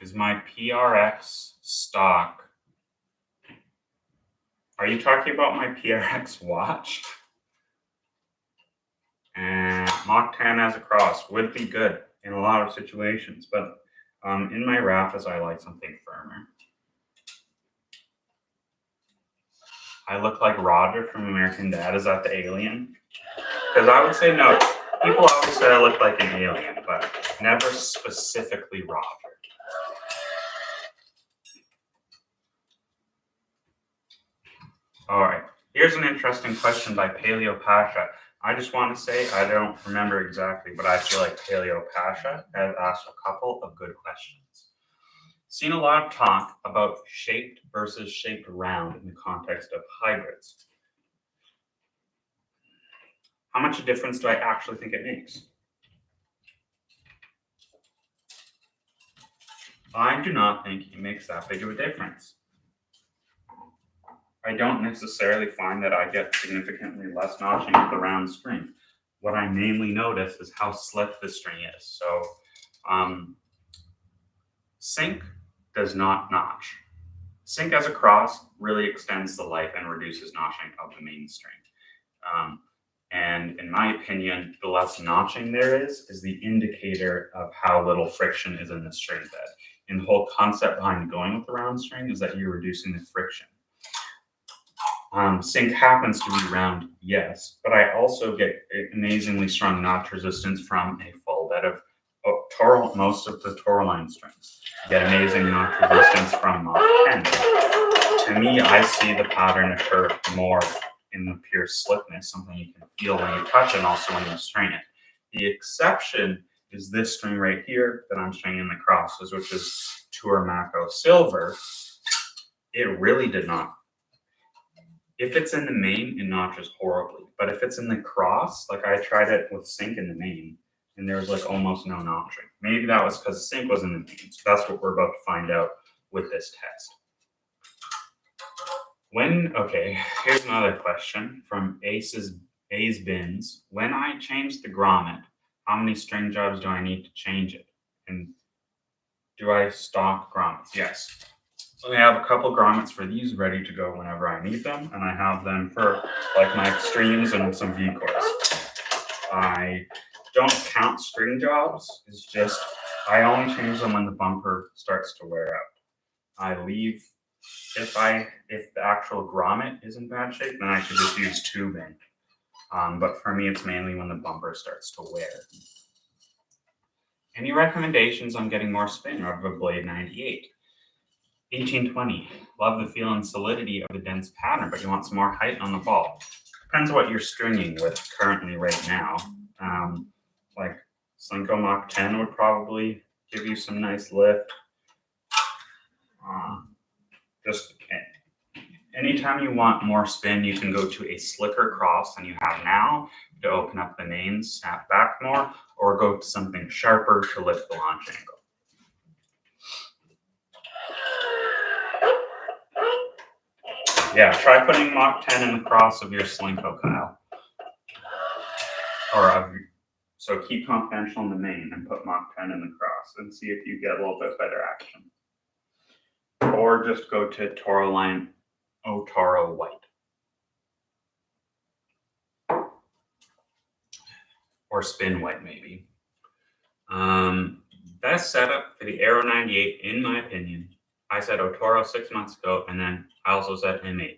Is my PRX stock? Are you talking about my PRX watch? And Mach 10 as a cross would be good in a lot of situations, but in my Rappas, I like something firmer. I look like Roger from American Dad. Is that the alien? Because I would say no. People always say I look like an alien, but never specifically Roger. All right, here's an interesting question by Paleo Pasha. I just want to say I don't remember exactly, but I feel like Paleo Pasha has asked a couple of good questions. Seen a lot of talk about shaped versus shaped round in the context of hybrids. How much a difference do I actually think it makes? I do not think it makes that big of a difference. I don't necessarily find that I get significantly less notching with the round string. What I mainly notice is how slick the string is. So sync does not notch. Sync as a cross really extends the life and reduces notching of the main string. And in my opinion, the less notching there is the indicator of how little friction is in the string bed. And the whole concept behind going with the round string is that you're reducing the friction. Sync happens to be round, yes, but I also get amazingly strong notch resistance from a full bed of most of the Tourline strings. I get amazing notch resistance from Mach 10. To me, I see the pattern occur more in the pure slickness, something you can feel when you touch it and also when you string it. The exception is this string right here that I'm stringing in the crosses, which is Tour Mako Silver. It really did not. If it's in the main, it notches horribly. But if it's in the cross, like I tried it with sync in the main, and there was like almost no notching. Maybe that was because sync was in the main. So that's what we're about to find out with this test. Okay, here's another question from A's Bins. When I change the grommet, how many string jobs do I need to change it? And do I stock grommets? Yes. I have a couple grommets for these ready to go whenever I need them, and I have them for like my extremes and some V-chords. I don't count string jobs. It's just I only change them when the bumper starts to wear out. I leave if the actual grommet is in bad shape, then I could just use tubing. But for me, it's mainly when the bumper starts to wear. Any recommendations on getting more spin out of a Blade 98? 1820. Love the feel and solidity of the dense pattern, but you want some more height on the ball. Depends what you're stringing with currently right now. Like Slinko Mach 10 would probably give you some nice lift. Just anytime you want more spin, you can go to a slicker cross than you have now to open up the mains, snap back more, or go to something sharper to lift the launch angle. Yeah, try putting Mach 10 in the cross of your Slinko, Kyle. So keep confidential in the main and put Mach 10 in the cross and see if you get a little bit better action. Or just go to Toro Line Otoro White. Or Spin White, maybe. Best setup for the Aero 98, in my opinion. I said Otoro 6 months ago, and then I also said M8.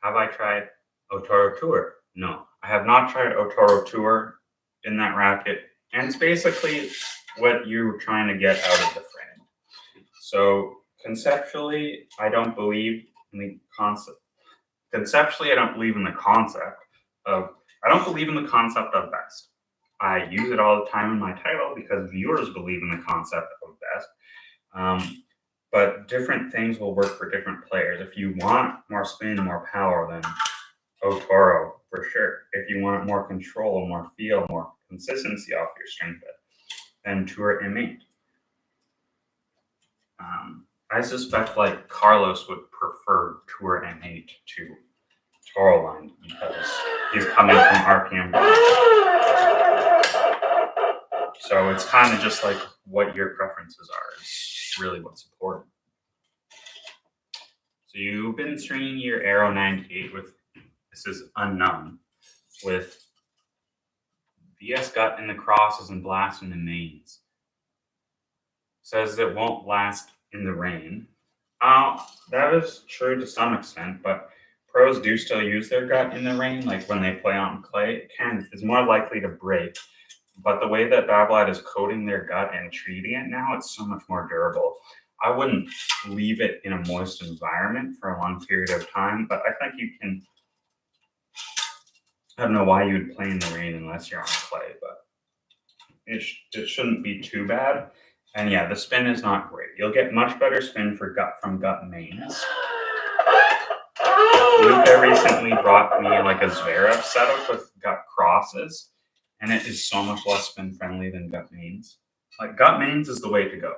Have I tried Otoro Tour? No, I have not tried Otoro Tour in that racket, and it's basically what you're trying to get out of the frame. So conceptually, I don't believe in the concept. I don't believe in the concept of best. I use it all the time in my title because viewers believe in the concept of best. But different things will work for different players. If you want more spin, more power, then Otoro for sure. If you want more control, more feel, more consistency off your string bit, then Tour M8. I suspect like Carlos would prefer Tour M8 to Toro Line because he's coming from RPM. So it's kind of just like what your preferences are is really what's important. So you've been stringing your Aero 98 with, this is unknown, with VS Gut in the crosses and blast in the mains. Says it won't last in the rain. That is true to some extent, but pros do still use their gut in the rain, like when they play on clay. It's more likely to break. But the way that Babolat is coating their gut and treating it now, it's so much more durable. I wouldn't leave it in a moist environment for a long period of time, but I think you can. I don't know why you would play in the rain unless you're on clay, but it shouldn't be too bad. And yeah, the spin is not great. You'll get much better spin from gut mains. Luca recently brought me like a Zverev setup with gut crosses, and it is so much less spin friendly than gut mains. Like gut mains is the way to go.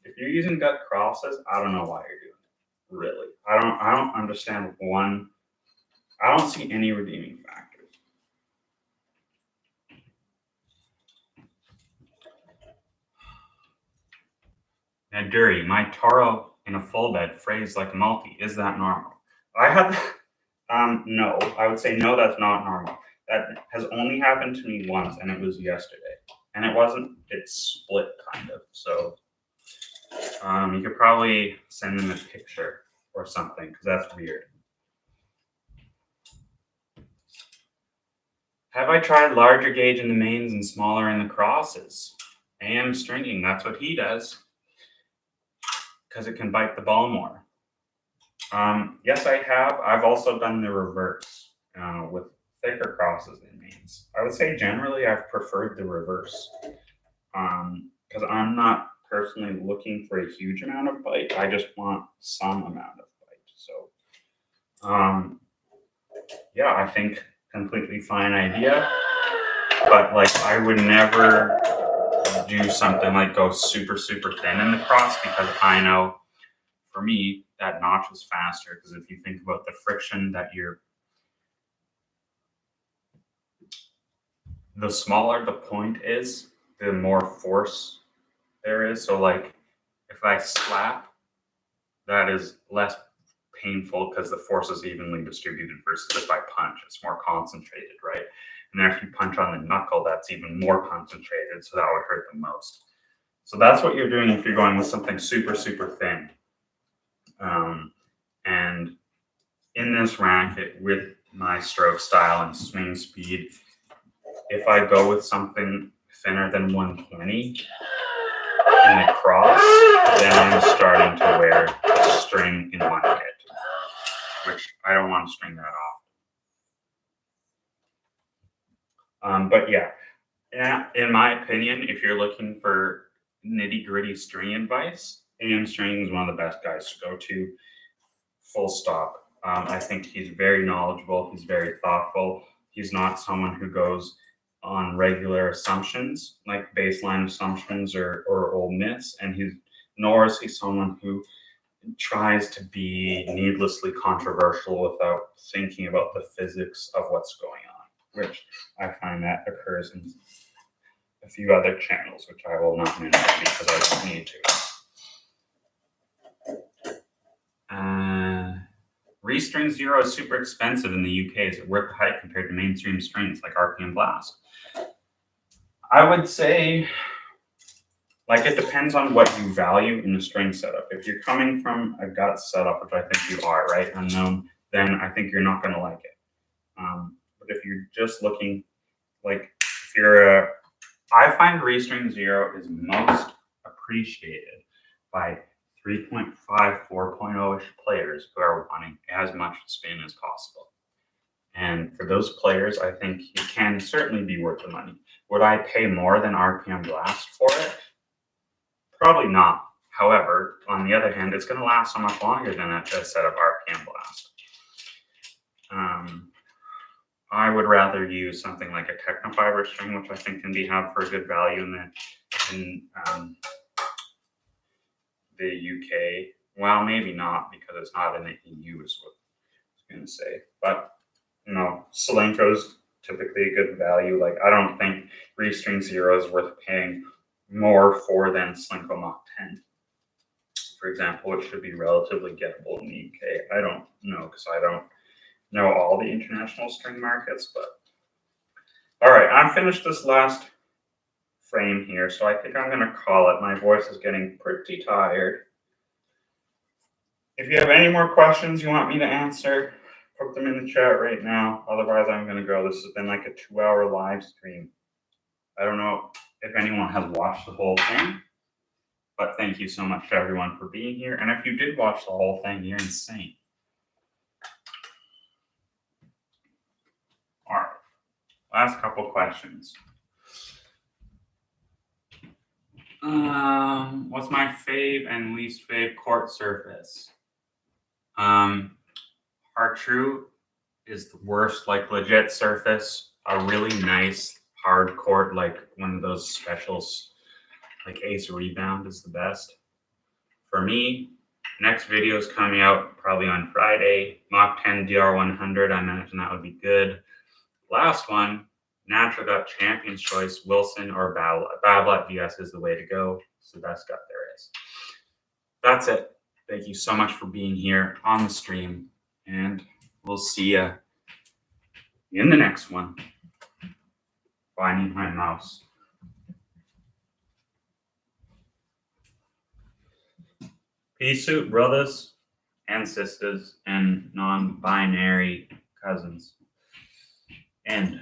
If you're using gut crosses, I don't know why you're doing it. Really, I don't understand one. I don't see any redeeming factors. Now, Dury, my Toro in a full bed phrased like a multi. Is that normal? I had, no. I would say no, that's not normal. That has only happened to me once, and it was yesterday. And it wasn't, it split kind of. So you could probably send them a picture or something, because that's weird. Have I tried larger gauge in the mains and smaller in the crosses? AM stringing, that's what he does. Because it can bite the ball more. Yes, I have. I've also done the reverse with thicker crosses in mains. I would say generally I've preferred the reverse because I'm not personally looking for a huge amount of bite. I just want some amount of bite. So, yeah, I think completely fine idea, but like I would never do something like go super thin in the cross, because I know for me that notch is faster, because if you think about the friction that the smaller the point is, the more force there is. So like if I slap, that is less painful because the force is evenly distributed, versus if I punch, it's more concentrated, right? And then if you punch on the knuckle, that's even more concentrated, so that would hurt the most. So that's what you're doing if you're going with something super thin. And in this racket, with my stroke style and swing speed, if I go with something thinner than 120 in the cross, then I'm starting to wear a string in one hit, which I don't want to string that off. But yeah, in my opinion, if you're looking for nitty-gritty string advice, AM String is one of the best guys to go to, full stop. I think he's very knowledgeable. He's very thoughtful. He's not someone who goes on regular assumptions, like baseline assumptions or old myths, and nor is he someone who tries to be needlessly controversial without thinking about the physics of what's going on, which I find that occurs in a few other channels, which I will not mention because I don't need to. Restring Zero is super expensive in the UK. Is it worth the hype compared to mainstream strings like RPM Blast? I would say, like, it depends on what you value in the string setup. If you're coming from a gut setup, which I think you are, right, unknown, then I think you're not going to like it. But if you're just looking, like, if you're I find Restring Zero is most appreciated by 3.5, 4.0-ish players who are wanting as much spin as possible. And for those players, I think it can certainly be worth the money. Would I pay more than RPM Blast for it? Probably not. However, on the other hand, it's going to last so much longer than a set of RPM Blast. I would rather use something like a Technofiber string, which I think can be had for a good value in the UK. Well, maybe not, because it's not in the EU, is what I was going to say. But Solenko's typically a good value. Like, I don't think Restring Zero is worth paying more for than Slinko Mach 10, for example, which should be relatively gettable in the UK. I don't know, because I don't know all the international string markets, but all right, I'm finished this last frame here, so I think I'm going to call it. My voice is getting pretty tired. If you have any more questions you want me to answer, put them in the chat right now. Otherwise, I'm going to go. This has been like a 2-hour live stream. I don't know if anyone has watched the whole thing, but thank you so much to everyone for being here. And if you did watch the whole thing, you're insane. All right, last couple questions. What's my fave and least fave court surface? Hartrue is the worst, like, legit surface. A really nice hard court, like one of those specials, like Ace Rebound, is the best. For me, next video is coming out probably on Friday. Mach 10 DR100, I imagine that would be good. Last one, Natural Gut Champion's Choice, Wilson or Babolat VS is the way to go. It's the best gut there is. That's it. Thank you so much for being here on the stream, and we'll see you in the next one. Oh, I need my mouse. Peace out, brothers and sisters and non-binary cousins. End.